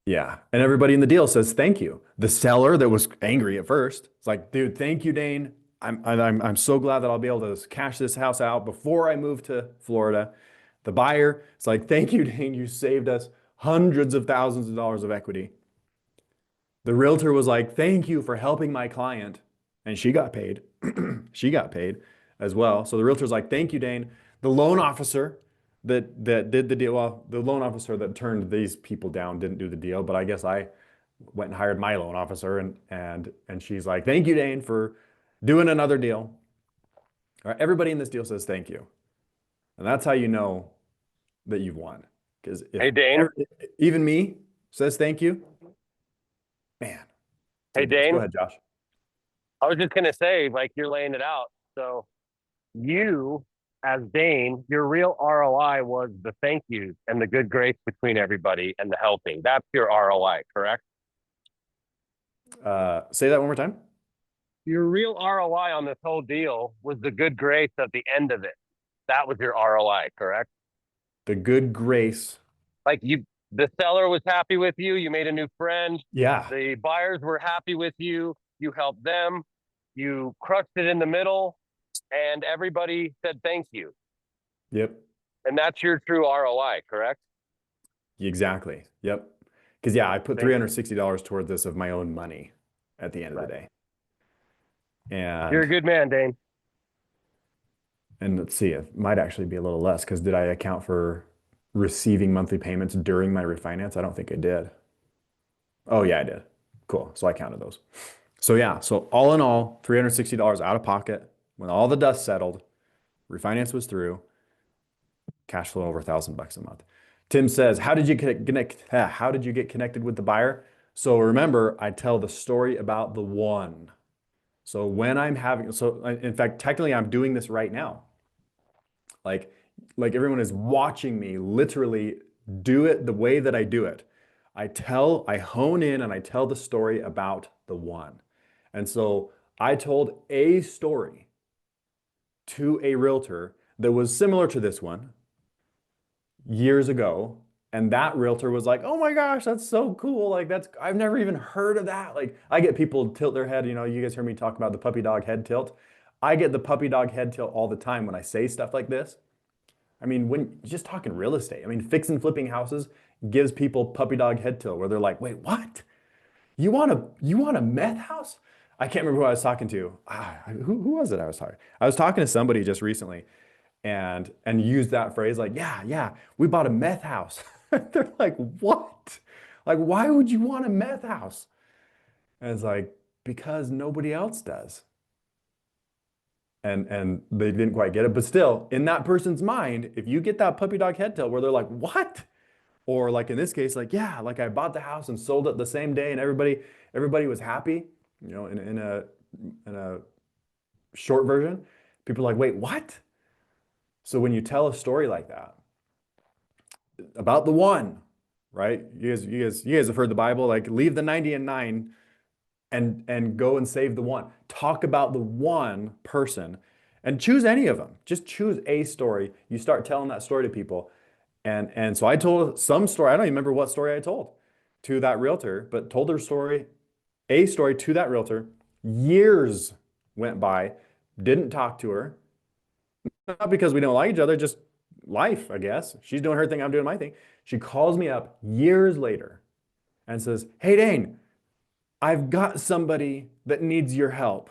Yeah. And everybody in the deal says thank you. The seller that was angry at first, it's like, dude, thank you, Daine. I'm so glad that I'll be able to cash this house out before I move to Florida. The buyer, it's like, thank you, Daine. You saved us hundreds of thousands of dollars of equity. The realtor was like, thank you for helping my client. And she got paid. She got paid as well. So the realtor's like, thank you, Daine. The loan officer that did the deal, well, the loan officer that turned these people down didn't do the deal, but I guess I went and hired my loan officer, and she's like, thank you, Daine, for doing another deal. All right, everybody in this deal says thank you. And that's how you know that you've won. Because Hey, Daine. even me says thank you, man. Hey, Go Daine. ahead, Josh. I was just going to say, like, you're laying it out. So you, as Daine, your real ROI was the thank yous and the good grace between everybody and the helping. That's your ROI, correct? Say that one more time. Your real ROI on this whole deal was the good grace at the end of it. That was your ROI, correct? The good grace. Like the seller was happy with you. You made a new friend. Yeah. The buyers were happy with you. You helped them. You crushed it in the middle, and everybody said thank you. Yep. And that's your true ROI, correct? Exactly. Yep. Because yeah, I put Thank you. $360 toward this of my own money at the end of the day. You're a And good man, Daine. let's see, it might actually be a little less because did I account for receiving monthly payments during my refinance? I don't think I did. Oh yeah, I did. Cool. So I counted those. So yeah, so all in all, $360 out of pocket when all the dust settled, refinance was through, cash flow over $1,000 a month. Tim says, how did you get connected with the buyer? So remember, I tell the story about the one. So when I'm having, so in fact, technically I'm doing this right now. Like everyone is watching me literally do it the way that I do it. I hone in and I tell the story about the one. And so I told a story to a realtor that was similar to this one years ago. And that realtor was like, oh my gosh, that's so cool. Like I've never even heard of that. Like I get people tilt their head, you guys hear me talk about the puppy dog head tilt. I get the puppy dog head tilt all the time when I say stuff like this. I mean, when just talking real estate, I mean, fix and flipping houses gives people puppy dog head tilt where they're like, wait, what? You want a meth house? I can't remember who I was talking to. Who was it I was talking? I was talking to somebody just recently and used that phrase like, yeah, we bought a meth house. They're like, what? Like, why would you want a meth house? And it's like, because nobody else does. And they didn't quite get it. But still, in that person's mind, if you get that puppy dog head tilt where they're like, what? Or like in this case, like, yeah, like I bought the house and sold it the same day and everybody was happy, in a short version. People are like, wait, what? So when you tell a story like that about the one, right? You guys have heard the Bible, like leave the 90 and 9 and go and save the one. Talk about the one person and choose any of them. Just choose a story. You start telling that story to people. And so I told some story. I don't even remember what story I told to that realtor, but told a story to that realtor. Years went by, didn't talk to her. Not because we don't like each other, just life, I guess. She's doing her thing, I'm doing my thing. She calls me up years later and says, hey, Daine, I've got somebody that needs your help,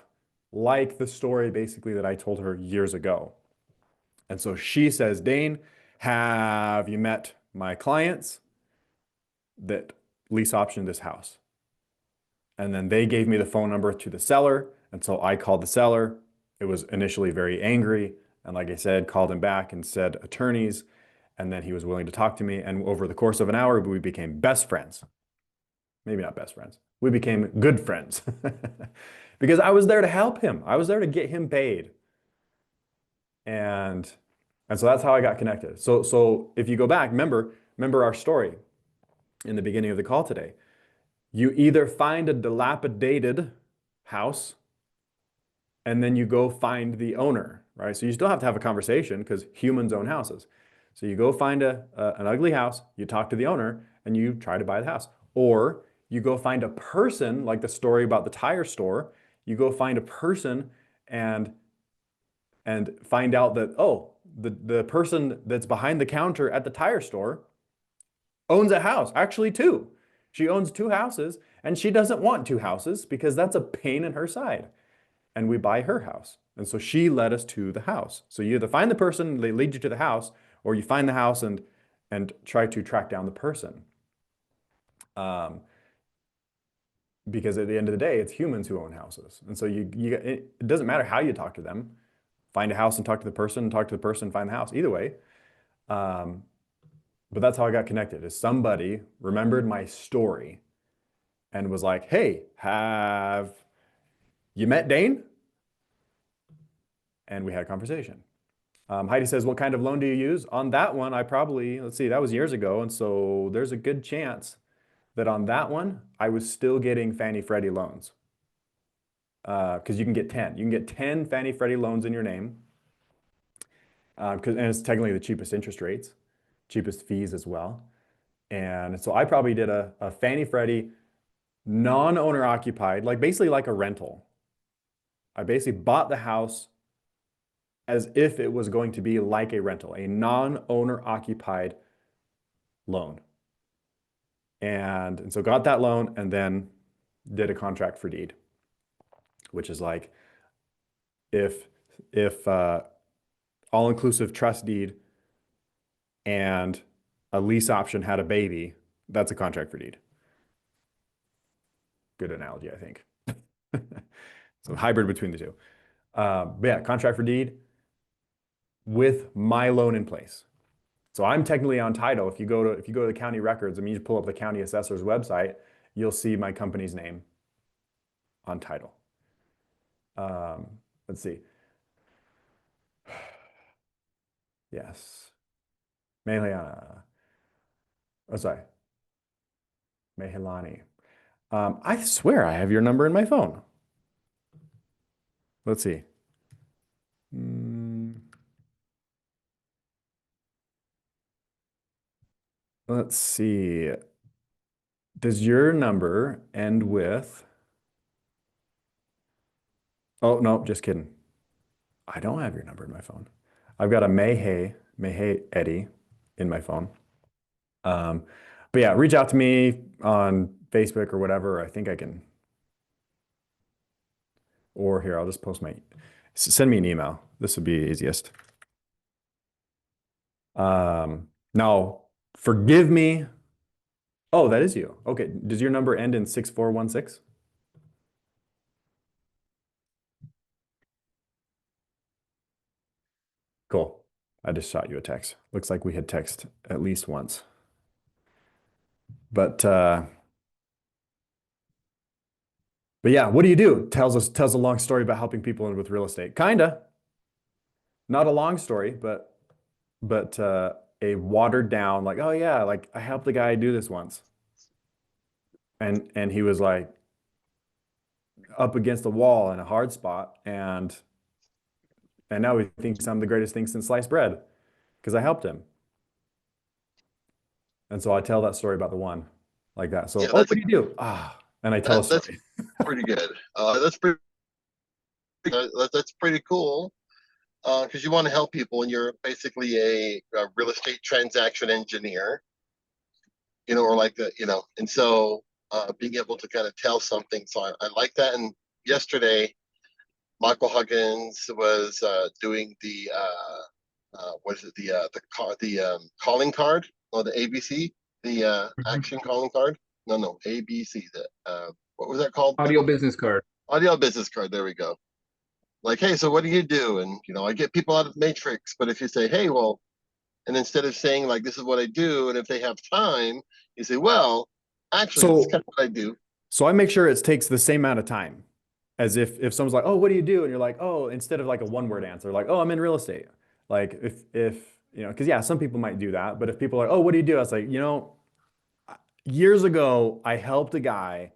like the story basically that I told her years ago. And so she says, Daine, have you met my clients that lease optioned this house? And then they gave me the phone number to the seller. And so I called the seller. It was initially very angry. And like I said, called him back and said attorneys. And then he was willing to talk to me. And over the course of an hour, we became best friends. Maybe not best friends. We became good friends because I was there to help him. I was there to get him paid. And so that's how I got connected. So if you go back, remember our story in the beginning of the call today. You either find a dilapidated house and then you go find the owner, right? So you still have to have a conversation because humans own houses. So you go find an ugly house, you talk to the owner, and you try to buy the house. Or you go find a person, like the story about the tire store. You go find a person and find out that, oh, the person that's behind the counter at the tire store owns a house, actually two. She owns two houses, and she doesn't want two houses because that's a pain in her side. And we buy her house. And so she led us to the house. So you either find the person, they lead you to the house, or you find the house and try to track down the person. Because at the end of the day, it's humans who own houses. And so it doesn't matter how you talk to them. Find a house and talk to the person, talk to the person, find the house. Either way. But that's how I got connected, is somebody remembered my story and was like, hey, have you met Daine? And we had a conversation. Heidi says, what kind of loan do you use? On that one, let's see, that was years ago. And so there's a good chance that on that one, I was still getting Fannie Freddie loans. Because you can get 10. You can get 10 Fannie Freddie loans in your name. And it's technically the cheapest interest rates, cheapest fees as well. And so I probably did a Fannie Freddie non-owner occupied, like basically like a rental. I basically bought the house as if it was going to be like a rental, a non-owner occupied loan. And so got that loan and then did a contract for deed, which is like if all-inclusive trust deed and a lease option had a baby, that's a contract for deed. Good analogy, I think. So hybrid between the two. But yeah, contract for deed with my loan in place. So I'm technically on title. If you go to the county records, I mean, you pull up the county assessor's website, you'll see my company's name on title. Let's see. Yes. Meliana. Oh, sorry. Mehelani. I swear I have your number in my phone. Let's see. Let's see. Does your number end with... Oh, no, just kidding. I don't have your number in my phone. I've got a Mehe Eddie in my phone. But yeah, reach out to me on Facebook or whatever. I think I can. Or here, I'll just send me an email. This would be easiest. Now, forgive me. Oh, that is you. Okay. Does your number end in 6416? Cool. I just shot you a text. Looks like we had text at least once. But yeah, what do you do? Tells a long story about helping people with real estate. Kinda. Not a long story, but a watered down, like, oh yeah, like I helped the guy do this once. And he was like up against the wall in a hard spot, and now he thinks I'm the greatest thing since sliced bread because I helped him. And so I tell that story about the one like that. So, what do you do? And I tell a story. That's pretty good. That's pretty cool. Because you want to help people, and you're basically a real estate transaction engineer, or like that, and so being able to kind of tell something. So I like that. And yesterday, Michael Huggins was doing the calling card, or the ABC, the action calling card. No, ABC. What was that called? Audio business card. Audio business card. There we go. Like, hey, so what do you do? And, I get people out of the matrix, but if you say, hey, well, and instead of saying like, this is what I do, and if they have time, you say, well, Actually, it's So kind of what I do. so I make sure it takes the same amount of time as if someone's like, oh, what do you do? And you're like, oh, instead of like a one word answer, like, oh, I'm in real estate. Like if you know, because yeah, some people might do that, but if people are, oh, what do you do? I was like, you know, years ago, I helped a guy,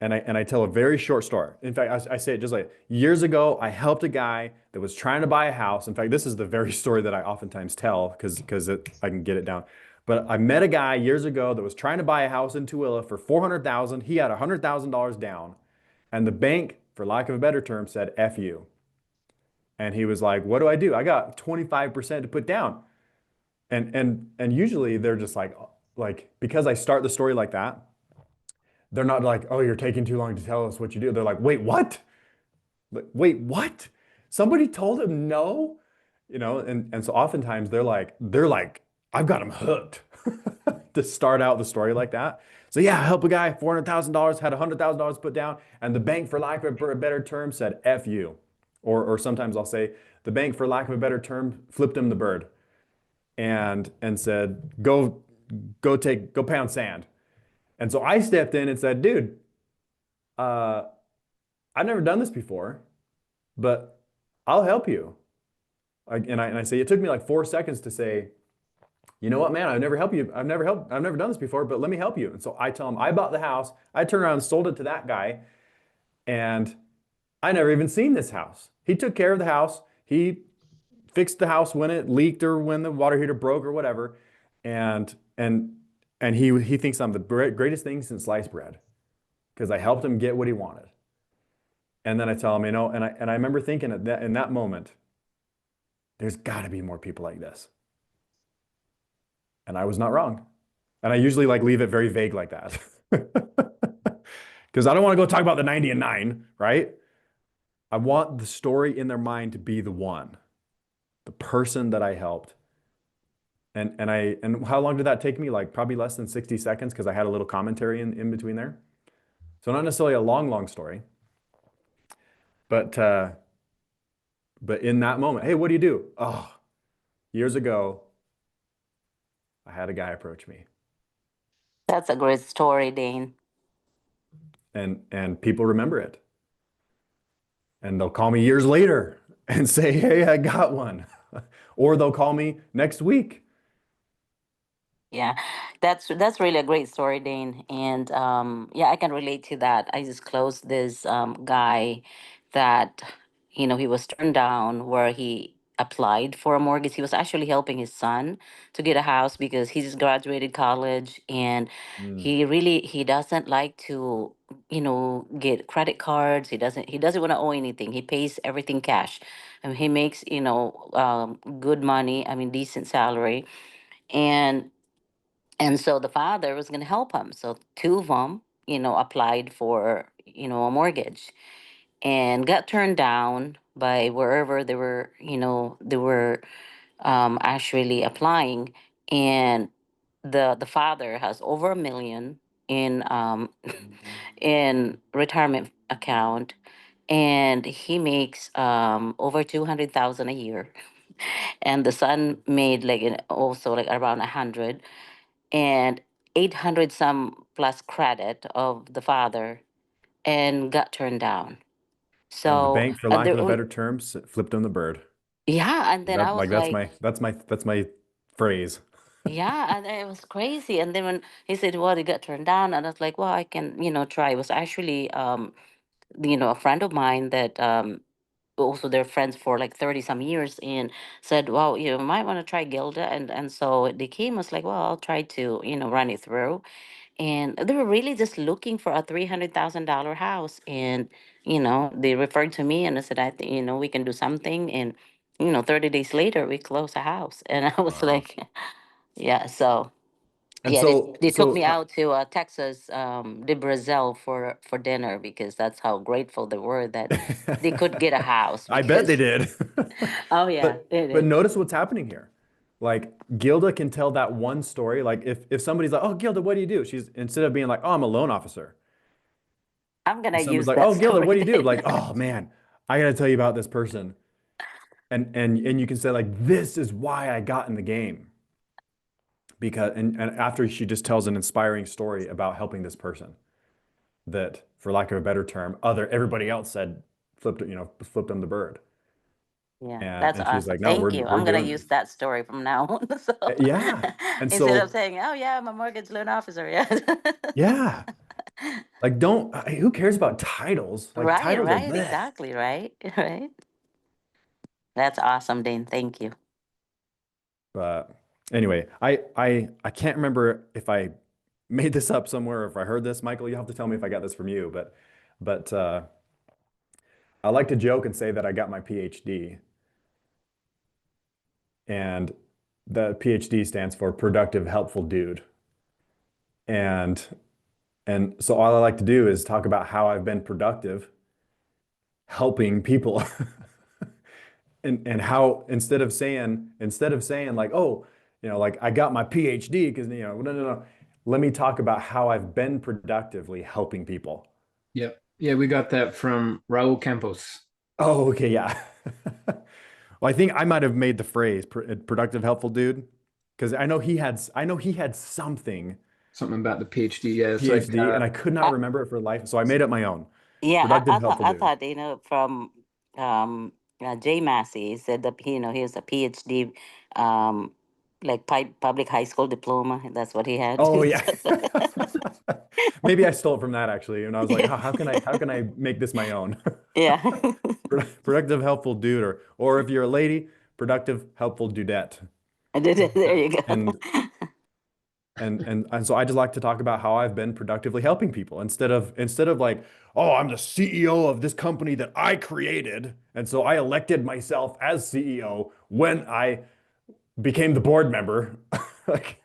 and I tell a very short story. In fact, I say it just like years ago, I helped a guy that was trying to buy a house. In fact, this is the very story that I oftentimes tell because I can get it down. But I met a guy years ago that was trying to buy a house in Tooele for 400,000. He had $100,000 down, and the bank, for lack of a better term, said "F you." And he was like, "What do I do? I got 25% to put down." And usually they're just like because I start the story like that, they're not like, "Oh, you're taking too long to tell us what you do." They're like, "Wait, what? Wait, what? Somebody told him no?" You know, and so oftentimes they're like, I've got them hooked to start out the story like that. So yeah, I help a guy, $400,000, had $100,000 put down, and the bank, for lack of a better term, said "F you." Or sometimes I'll say, the bank, for lack of a better term, flipped him the bird and said, go pound sand. And so I stepped in and said, dude, uh, I've never done this before, but I'll help you. And I say, it took me like 4 seconds to say, you know what, man, I've never helped you. I've never done this before, but let me help you. And so I tell him, I bought the house. I turned around and sold it to that guy. And I never even seen this house. He took care of the house. He fixed the house when it leaked or when the water heater broke or whatever. And and and he thinks I'm the greatest thing since sliced bread because I helped him get what he wanted. And then I tell him, you know, and I remember thinking at that in that moment, there's got to be more people like this. And I was not wrong. And I usually like leave it very vague like that. Because I don't want to go talk about the 90 and 9, right? I want the story in their mind to be the one, the person that I helped. And how long did that take me? Like probably less than 60 seconds because I had a little commentary in between there. So not necessarily a long story, but in that moment, hey, what do you do? Oh, years ago, I had a guy approach me, That's a great story, Daine. and people remember it, and they'll call me years later and say, hey, I got one, or they'll call me next week. Yeah, that's really a great story, Dane. And yeah, I can relate to that. I just closed this guy that, he was turned down where he applied for a mortgage. He was actually helping his son to get a house because he just graduated college and Mm. he doesn't like to, get credit cards. He doesn't want to owe anything. He pays everything cash. And he makes, good money, I mean decent salary. And so the father was going to help him. So two of them, applied for, a mortgage and got turned down by wherever they were actually applying. And the father has over 1 million in in retirement account, and he makes over 200,000 a year. And the son made like also like around 100, and 800 some plus credit of the father, and got turned down. And the So bank, for lack there, of a better term, flipped on the bird. yeah, and then I was That's like, my phrase. yeah, and it was crazy. And then when he said, well, he got turned down, and I was like, well, I can, try. It was actually, a friend of mine that also they're friends for like 30 some years, and said, well, you might want to try Gilda. And so they came, I was like, well, I'll try to, run it through. And they were really just looking for a $300,000 house. And, they referred to me and I said, we can do something. And, 30 days later, we closed a house. And I was Wow. like, yeah, so. And Yeah, they, so they took so me out to Texas, de Brazil for dinner because that's how grateful they were that they could get a house I bet they because, did. oh yeah, they But did. notice what's happening here. Like Gilda can tell that one story. Like if somebody's like, "Oh, Gilda, what do you do?" She's instead of being like, "Oh, I'm a loan officer." I'm gonna If someone's use like, that "Oh, Gilda, story what do you do?" then. Like, "Oh man, I gotta tell you about this person." And you can say like, "This is why I got in the game." because and after she just tells an inspiring story about helping this person that, for lack of a better term, everybody else said flipped them the bird. Yeah, And that's she's awesome. like, no, Thank we're you. we're I'm gonna doing use this. that story from now on. So Yeah. And instead of so saying, "Oh yeah, I'm a mortgage loan officer," yeah. yeah, like don't who cares about titles? Like Right, titles are right, bleh. exactly, right, right. That's awesome, Dane. Thank you. But anyway, I can't remember if I made this up somewhere or if I heard this. Michael, you have to tell me if I got this from you, but I like to joke and say that I got my PhD, and the PhD stands for Productive Helpful Dude. And so all I like to do is talk about how I've been productive helping people. And how instead of saying like, oh, like I got my PhD because no. Let me talk about how I've been productively helping people. Yep. Yeah, we got that from Raul Campos. Oh, okay, yeah. Well, I think I might have made the phrase productive helpful dude because I know he had something Something about the PhD. Yeah, it's like PhD and I could not I, remember it for life, so I made up my own. yeah, Productive helpful I dude. thought from um Jay Massey said that he has a PhD, um like public high school diploma. That's what he had. Oh yeah. So, Maybe I stole it from that actually, and I was like, yeah, oh, how can I make this my own? yeah. Productive, helpful dude, or if you're a lady, productive, helpful dudette. There you go. And and so I just like to talk about how I've been productively helping people instead of like, oh, I'm the CEO of this company that I created, and so I elected myself as CEO when I became the board member. Like,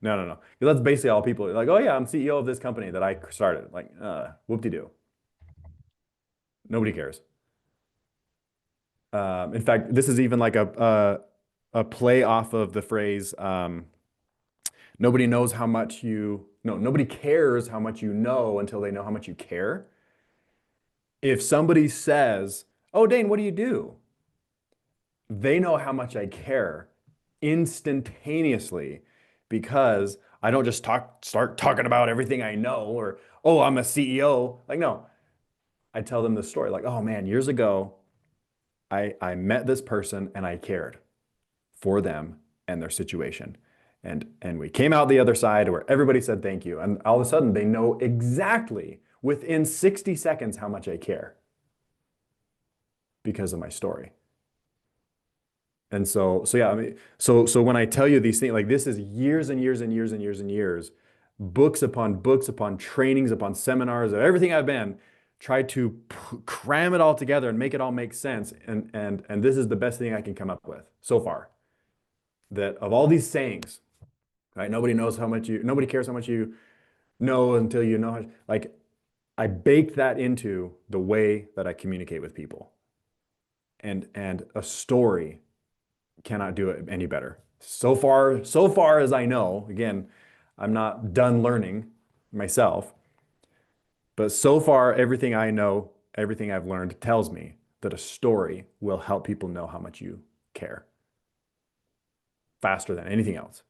no. That's basically all people are like, oh yeah, I'm CEO of this company that I started. Like, whoop-de-doo. Nobody cares. In fact, this is even like a play off of the phrase, nobody knows how much you, no, nobody cares how much you know until they know how much you care. If somebody says, oh, Dane, what do you do? They know how much I care instantaneously because I don't just start talking about everything I know or, oh, I'm a CEO. Like, no, I tell them the story like, oh man, years ago, I met this person and I cared for them and their situation. And we came out the other side where everybody said thank you. And all of a sudden they know exactly within 60 seconds how much I care because of my story. And so yeah, I mean, so when I tell you these things, like this is years and years and years and years and years, books upon trainings, upon seminars, of everything I've been, try to cram it all together and make it all make sense. And this is the best thing I can come up with so far. That of all these sayings, right? Nobody cares how much you know until you know how, like I bake that into the way that I communicate with people. And a story cannot do it any better. So far as I know, again, I'm not done learning myself, but so far everything I know, everything I've learned tells me that a story will help people know how much you care faster than anything else.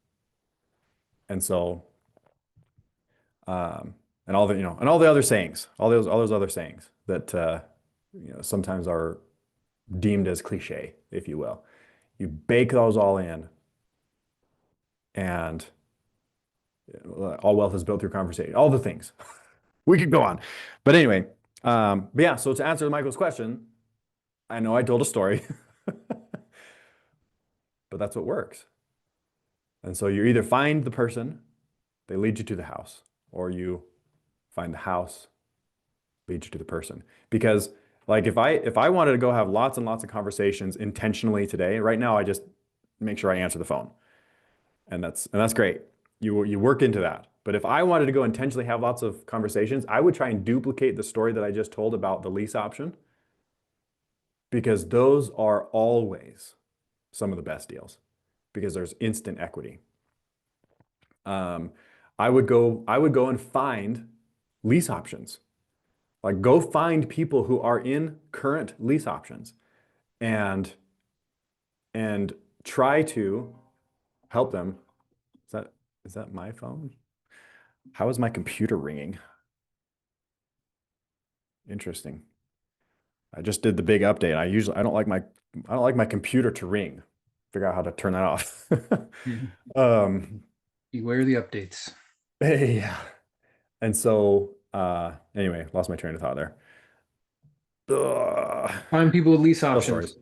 And so and all the other sayings, all those other sayings that sometimes are deemed as cliche, if you will. You bake those all in, and all wealth is built through conversation. All the things. We could go on, but anyway, but yeah. So to answer Michael's question, I know I told a story, but that's what works. And so you either find the person, they lead you to the house, or you find the house, lead you to the person. Because like if I wanted to go have lots and lots of conversations intentionally today, right now I just make sure I answer the phone. And that's great. You work into that. But if I wanted to go intentionally have lots of conversations, I would try and duplicate the story that I just told about the lease option because those are always some of the best deals because there's instant equity. I would go and find lease options. Like go find people who are in current lease options and try to help them Is that my phone? How is my computer ringing? Interesting. I just did the big update. I don't like my computer to ring. Figure out how to turn that off. Beware the updates. Yeah. And so anyway, lost my train of thought there. Find people with lease Tell options. stories.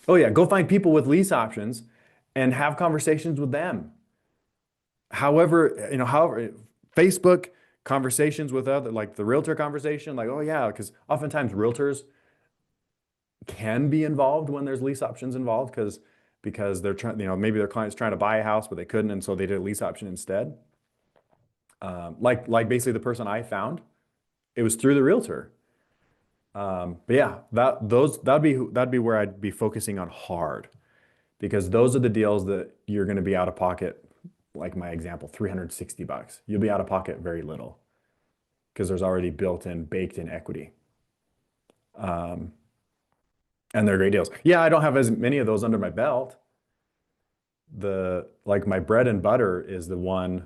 Oh yeah, go find people with lease options and have conversations with them. However, Facebook conversations with other, like the realtor conversation, like, oh yeah, because oftentimes realtors can be involved when there's lease options involved because they're trying, maybe their client's trying to buy a house, but they couldn't, and so they did a lease option instead. Like basically the person I found, it was through the realtor. But yeah, that'd be where I'd be focusing on hard, because those are the deals that you're going to be out of pocket. Like my example, $360. You'll be out of pocket very little because there's already baked in equity. And they're great deals. Yeah, I don't have as many of those under my belt. My bread and butter is the one,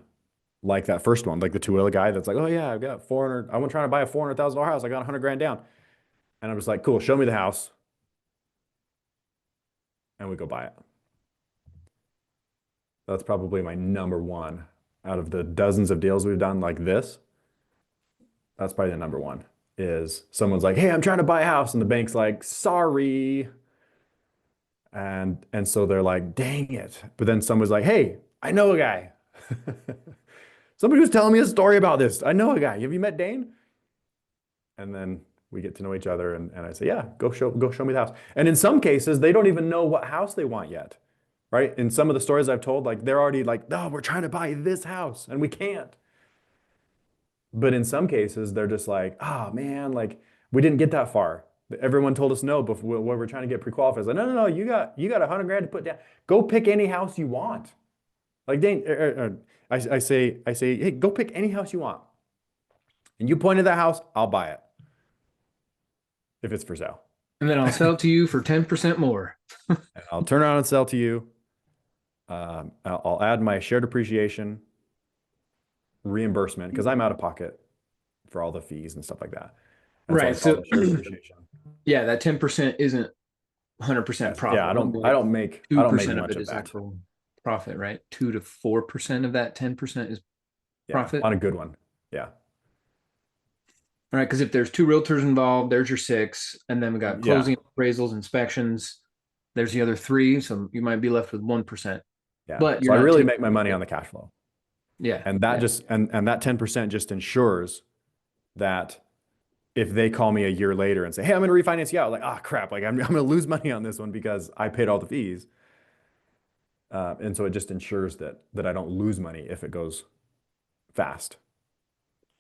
like that first one, like the two-wheeler guy that's like, oh yeah, I've got 400. I'm trying to buy a $400,000 house. I got 100 grand down. And I'm just like, cool, show me the house. And we go buy it. That's probably my number one out of the dozens of deals we've done like this. That's probably the number one, is someone's like, hey, I'm trying to buy a house. And the bank's like, sorry. And so they're like, dang it. But then someone's like, hey, I know a guy. Somebody was telling me a story about this. I know a guy. Have you met Daine? And then we get to know each other, and I say, yeah, go show me the house. And in some cases, they don't even know what house they want yet. Right? In some of the stories I've told, like they're already like, no, we're trying to buy this house and we can't. But in some cases, they're just like, oh man, like we didn't get that far. Everyone told us no before when we're trying to get pre-qualified. Like, no, you got 100 grand to put down. Go pick any house you want. Like Daine, I say, hey, go pick any house you want. And you point at that house, I'll buy it. If it's for sale. And then I'll sell it to you for 10% more. And I'll turn around and sell to you. I'll add my shared appreciation reimbursement because I'm out of pocket for all the fees and stuff like that. And right. So, shared appreciation. Yeah, that 10% isn't 100% profit. Yeah, I don't make 2% much of it is actual profit, right? 2 to 4% of that 10% is profit. On a good one. Yeah. All right, because if there's 2 realtors involved, there's your 6, and then we got closing, appraisals, inspections. There's the other 3, so you might be left with 1%. Yeah, but so I really make my money on the cash flow. Yeah, and that and that 10% just ensures that if they call me a year later and say, hey, I'm going to refinance you out, like, oh crap, like I'm going to lose money on this one because I paid all the fees. And so it just ensures that I don't lose money if it goes fast.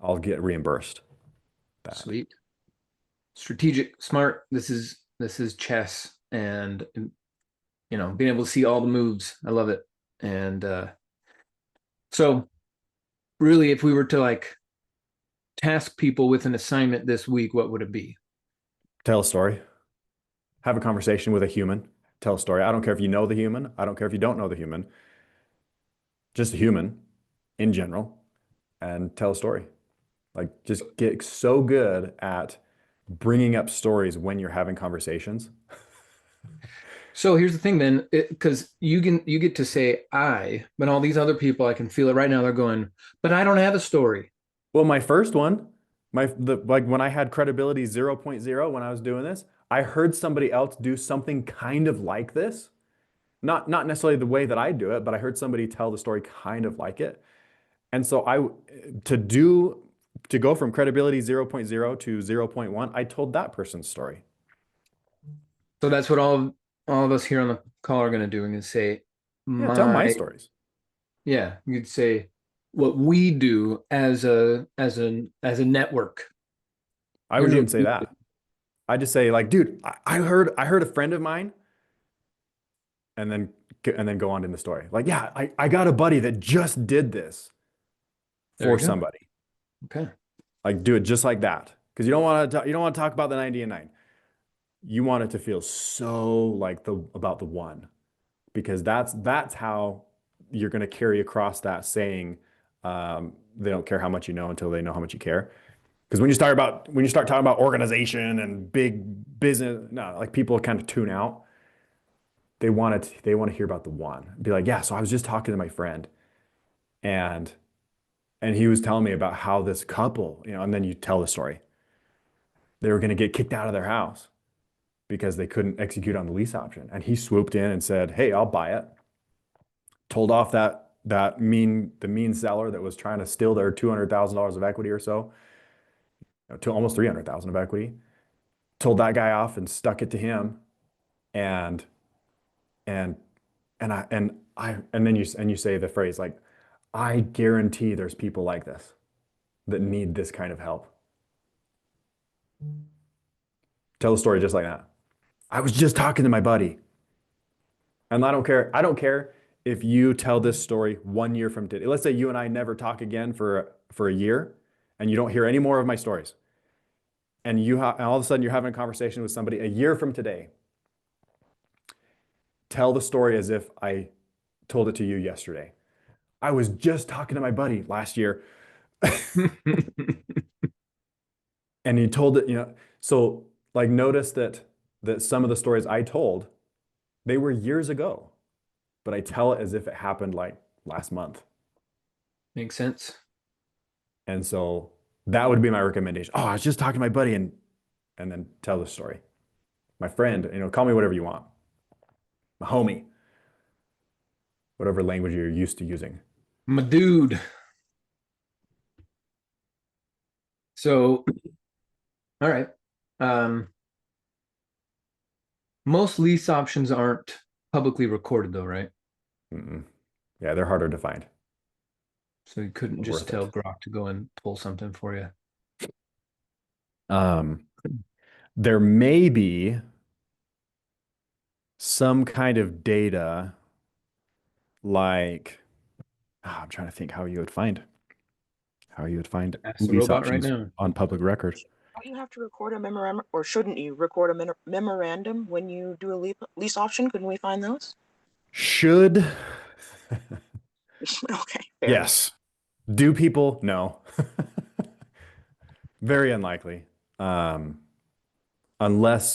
I'll get reimbursed. Sweet. Strategic, smart. This is chess, and being able to see all the moves. I love it. And so really, if we were to like task people with an assignment this week, what would it be? Tell a story. Have a conversation with a human. Tell a story. I don't care if you know the human. I don't care if you don't know the human. Just a human in general, and tell a story. Like, just get so good at bringing up stories when you're having conversations. So here's the thing then, because you get to say but all these other people, I can feel it right now. They're going, but I don't have a story. Well, my first one, like when I had credibility 0.0 when I was doing this, I heard somebody else do something kind of like this. Not necessarily the way that I do it, but I heard somebody tell the story kind of like it. And so to go from credibility 0.0 to 0.1, I told that person's story. So that's what all of us here on the call are going to do. We're going to say, tell my stories. Yeah, you'd say what we do as a network. I wouldn't even say that. I just say, like, dude, I heard a friend of mine, and then go on in the story. Like, yeah, I got a buddy that just did this for somebody. Okay. Like, do it just like that, because you don't want to talk about the 90 and 9. You want it to feel so like about the one, because that's how you're going to carry across that saying, they don't care how much you know until they know how much you care. Because when you start talking about organization and big business, no, like people kind of tune out. They want to hear about the one. Be like, yeah, so I was just talking to my friend, and he was telling me about how this couple, and then you tell the story. They were going to get kicked out of their house because they couldn't execute on the lease option. And he swooped in and said, hey, I'll buy it. Told off the mean seller that was trying to steal their $200,000 of equity or so, to almost 300,000 of equity. Told that guy off and stuck it to him. And then you say the phrase like, I guarantee there's people like this that need this kind of help. Tell the story just like that. I was just talking to my buddy. And I don't care if you tell this story 1 year from today. Let's say you and I never talk again for a year, and you don't hear any more of my stories. And all of a sudden you're having a conversation with somebody a year from today. Tell the story as if I told it to you yesterday. I was just talking to my buddy last year. And he told it, so like notice that some of the stories I told, they were years ago, but I tell it as if it happened like last month. Makes sense. And so that would be my recommendation. Oh, I was just talking to my buddy, and then tell the story. My friend, call me whatever you want. My homie. Whatever language you're used to using. My dude. So, all right. Most lease options aren't publicly recorded though, right? Mm-mm. Yeah, they're harder to find. So you couldn't just tell Grok to go and pull something for you. There may be some kind of data like, I'm trying to think how you would find Ask the lease robot right options now. on public record. Don't you have to record a memorandum, or shouldn't you record a memorandum when you do a lease option? Couldn't we find those? Should. Okay. Fair. Yes. Do people? No. Very unlikely. Unless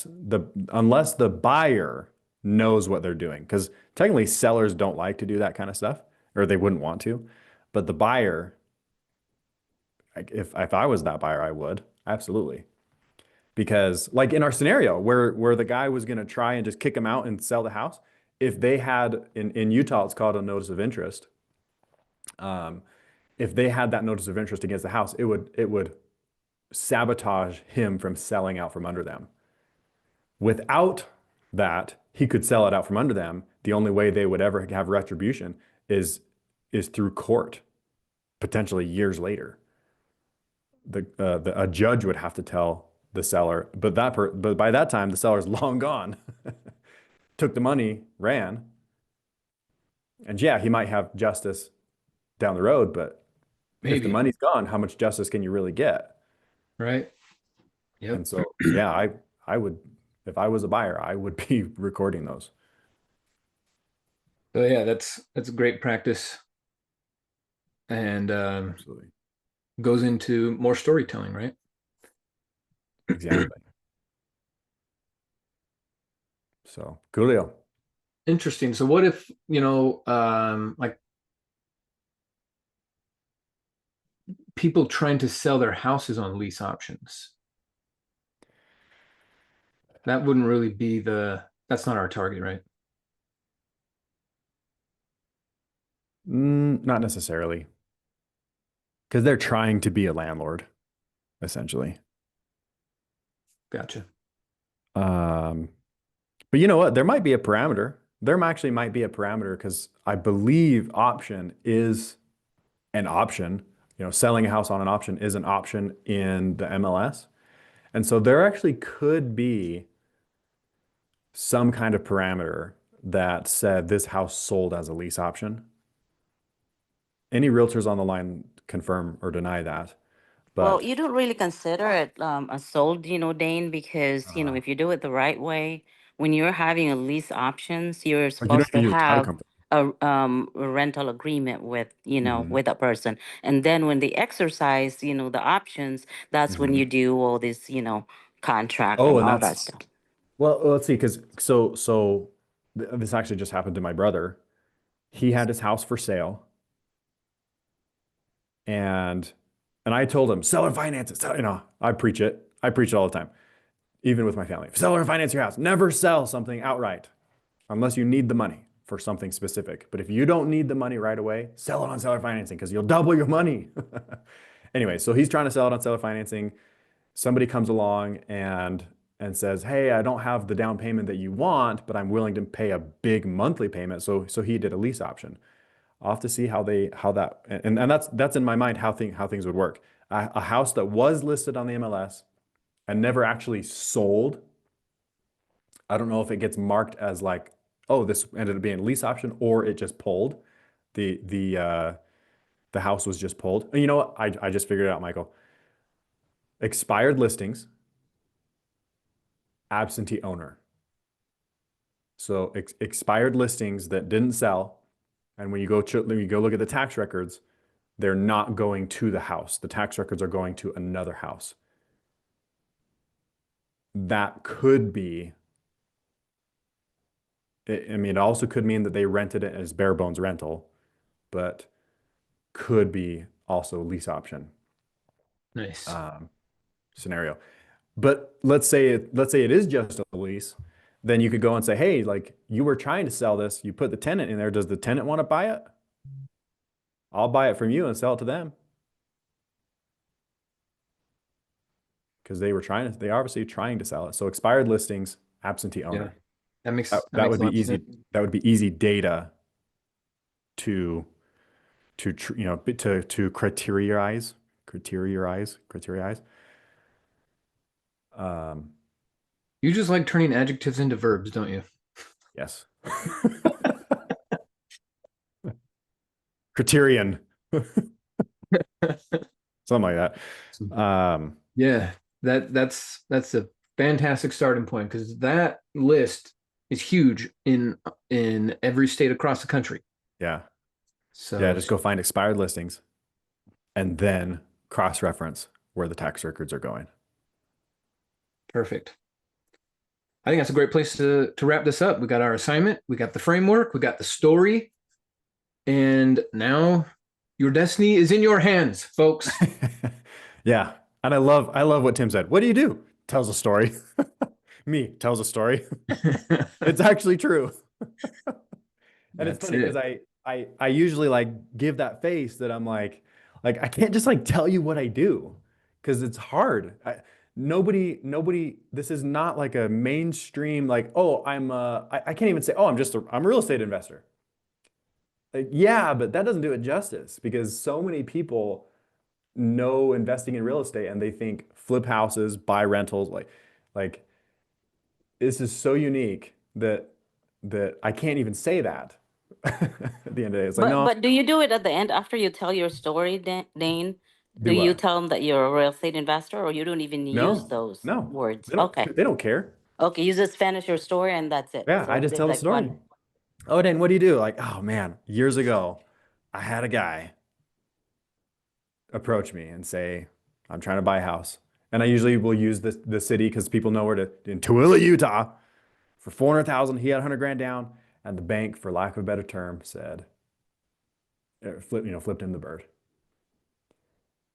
the buyer knows what they're doing, because technically sellers don't like to do that kind of stuff, or they wouldn't want to. But the buyer, if I was that buyer, I would absolutely, because like in our scenario where the guy was going to try and just kick him out and sell the house, if they had in Utah, it's called a notice of interest. If they had that notice of interest against the house, it would sabotage him from selling out from under them. Without that, he could sell it out from under them. The only way they would ever have retribution is through court, potentially years later. A judge would have to tell the seller, but by that time the seller's long gone. Took the money, ran, and yeah, he might have justice down the road, but Maybe. if the money's gone, how much justice can you really get? Right. Yep. And so, yeah, I would, if I was a buyer, I would be recording those. So yeah, that's a great practice, and Absolutely. goes into more storytelling, right? Exactly. So, coolio. Interesting. So what if, like people trying to sell their houses on lease options? That wouldn't really be that's not our target, right? Not necessarily. Because they're trying to be a landlord, essentially. Gotcha. But you know what? There might be a parameter. There actually might be a parameter, because I believe option is an option. Selling a house on an option is an option in the MLS. And so there actually could be some kind of parameter that said this house sold as a lease option. Any realtors on the line confirm or deny that. But Well, you don't really consider it a sold, Dane, because, if you do it the right way, when you're having a lease options, you're you don't supposed to use a title have company. a rental agreement with, Mhm. with a person. And then when they exercise, the options, that's when Mhm. you do all this, contract Oh, and and all that that's stuff. well, let's see, because this actually just happened to my brother. He had his house for sale, and I told him, sell and finance it. I preach it. I preach it all the time, even with my family. Sell or finance your house. Never sell something outright unless you need the money for something specific. But if you don't need the money right away, sell it on seller financing because you'll double your money. Anyway, so he's trying to sell it on seller financing. Somebody comes along and says, "Hey, I don't have the down payment that you want, but I'm willing to pay a big monthly payment." So he did a lease option. I'll have to see how that and that's in my mind how things would work. A house that was listed on the MLS and never actually sold. I don't know if it gets marked as like, oh, this ended up being a lease option, or it just pulled. The house was just pulled. And you know what? I just figured it out, Michael. Expired listings, absentee owner. So expired listings that didn't sell, and when you go look at the tax records, they're not going to the house. The tax records are going to another house. That could be, I mean, it also could mean that they rented it as bare bones rental, but could be also lease option Nice. scenario. But let's say it is just a lease, then you could go and say, hey, like you were trying to sell this, you put the tenant in there. Does the tenant want to buy it? I'll buy it from you and sell it to them. Because they obviously trying to sell it. So expired listings, absentee Yeah, owner. that makes That, that that makes would a be lot of easy. sense. That would be easy data to to criteriaize. Um, You just like turning adjectives into verbs, don't you? yes. Criterion, something like that. Yeah, that's a fantastic starting point because that list is huge in every state across the country. Yeah. Yeah, So just go find expired listings and then cross-reference where the tax records are going. perfect. I think that's a great place to wrap this up. We got our assignment, we got the framework, we got the story, and now your destiny is in your hands, folks. Yeah. And I love what Tim said. What do you do? Tells a story. Me tells a story. It's actually true. And it's That's funny because it. I usually like give that face that I'm like I can't just like tell you what I do because it's hard. Nobody this is not like a mainstream like, oh, I can't even say, oh, I'm a real estate investor. Like, yeah, but that doesn't do it justice because so many people know investing in real estate and they think flip houses, buy rentals, like this is so unique that I can't even say that. At the end of the day, it's like, But no, do you do it at the end after you tell your story, Dane? Do do you what? tell them that you're a real estate investor, or you don't even use No, those no, words? they don't. Okay. They don't care. Okay, you just finish your story and that's it. Yeah, I So just there's tell the like story. one. Oh, Dan, what do you do? Like, oh man, years ago, I had a guy approach me and say, I'm trying to buy a house. And I usually will use the city because people know where in Tooele, Utah, for 400,000. He had 100 grand down, and the bank, for lack of a better term, said, flipped him the bird.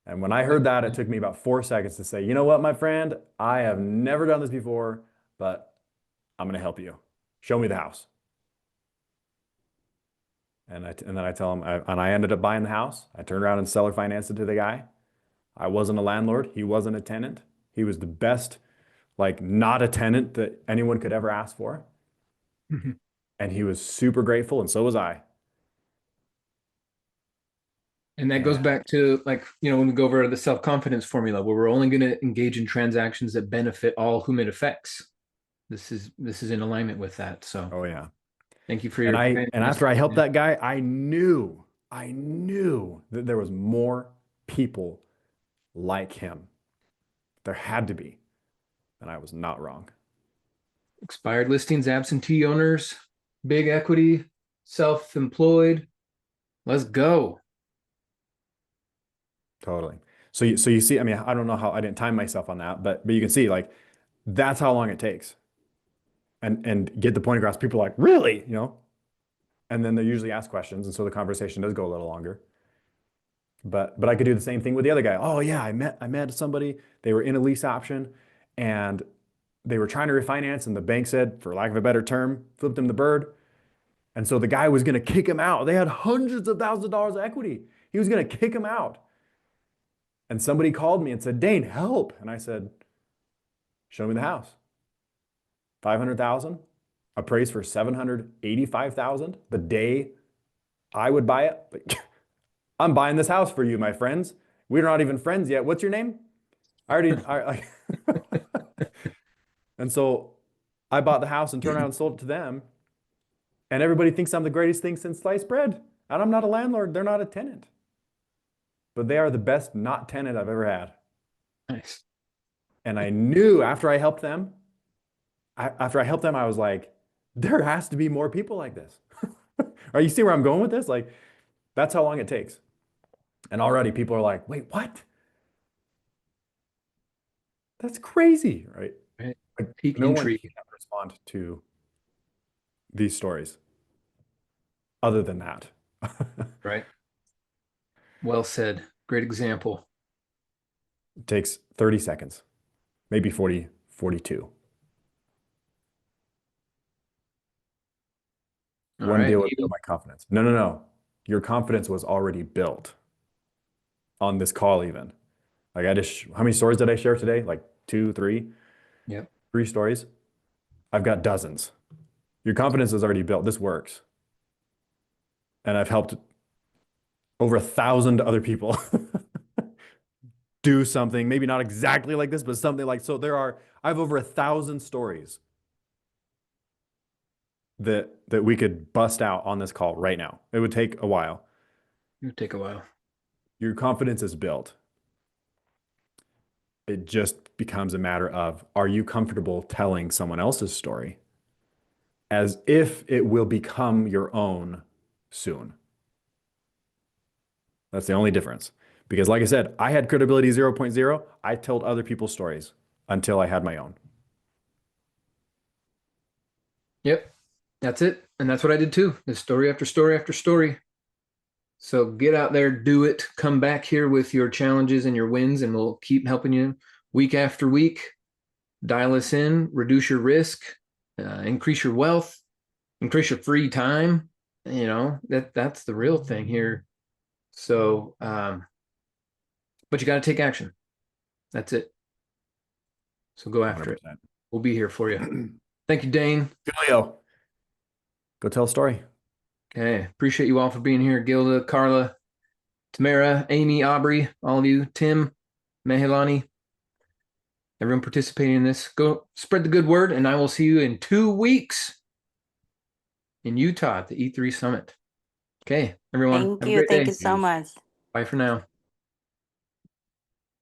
And when I heard that, it took me about 4 seconds to say, you know what, my friend, I have never done this before, but I'm going to help you. Show me the house. And then I tell him, and I ended up buying the house. I turned around and seller financed it to the guy. I wasn't a landlord. He wasn't a tenant. He was the best, like not a tenant that anyone could ever ask for. And he was super grateful, and so was I. And that goes And back to like, when we go over the self-confidence formula where we're only going to engage in transactions that benefit all whom it affects. This is in alignment with that. So oh yeah. thank you for And your after fantastic I helped example. that guy, I knew that there was more people like him. There had to be. And I was not wrong. Expired listings, absentee owners, big equity. self-employed. Let's go. Totally. So you see, I mean, I don't know how I didn't time myself on that, but you can see like that's how long it takes. And get the point across. People are like, really? You know? And then they usually ask questions, and so the conversation does go a little longer. But I could do the same thing with the other guy. Oh yeah, I met somebody. They were in a lease option, and they were trying to refinance, and the bank said, for lack of a better term, flipped him the bird. And so the guy was going to kick him out. They had hundreds of thousands of dollars of equity. He was going to kick him out. And somebody called me and said, Daine, help. And I said, show me the house. 500,000, appraised for 785,000 the day I would buy it. Like, I'm buying this house for you, my friends. We're not even friends yet. What's your name? And so I bought the house and turned around and sold it to them. And everybody thinks I'm the greatest thing since sliced bread. And I'm not a landlord. They're not a tenant. But they are the best not tenant I've ever had. Nice. And I knew after I helped them, I was like, there has to be more people like this. Are you see where I'm going with this? Like, that's how long it takes. And already people are like, wait, what? That's crazy, right? Right. Like, Peak no one intrigue. can respond to these stories other than that. Right. Well said. Great example. It takes 30 seconds, maybe 40, 42. All One right. deal would build my confidence. No. Your confidence was already built on this call even. Like how many stories did I share today? Like 2, 3? Yep. 3 stories. I've got dozens. Your confidence is already built. This works. And I've helped over 1,000 other people do something, maybe not exactly like this, but something like, so I have over 1,000 stories that we could bust out on this call right now. It would take a while. It would take a while. Your confidence is built. It just becomes a matter of, are you comfortable telling someone else's story as if it will become your own soon? That's the only difference. Because like I said, I had credibility 0.0. I told other people's stories until I had my own. Yep. That's it. And that's what I did too. Is story after story after story. So get out there, do it. Come back here with your challenges and your wins, and we'll keep helping you week after week. Dial us in, reduce your risk, increase your wealth, increase your free time. You know, that's the real thing here. So, but you got to take action. That's it. So go after 100%. it. We'll be here for you. Thank you, Daine. Julio, go tell a story. Okay. Appreciate you all for being here. Gilda, Carla, Tamara, Amy, Aubrey, all of you, Tim, Mehelani, everyone participating in this. Go spread the good word, and I will see you in 2 weeks in Utah at the E3 Summit. Okay, everyone. Thank Have a you. great Thank day. you so much. Bye for now.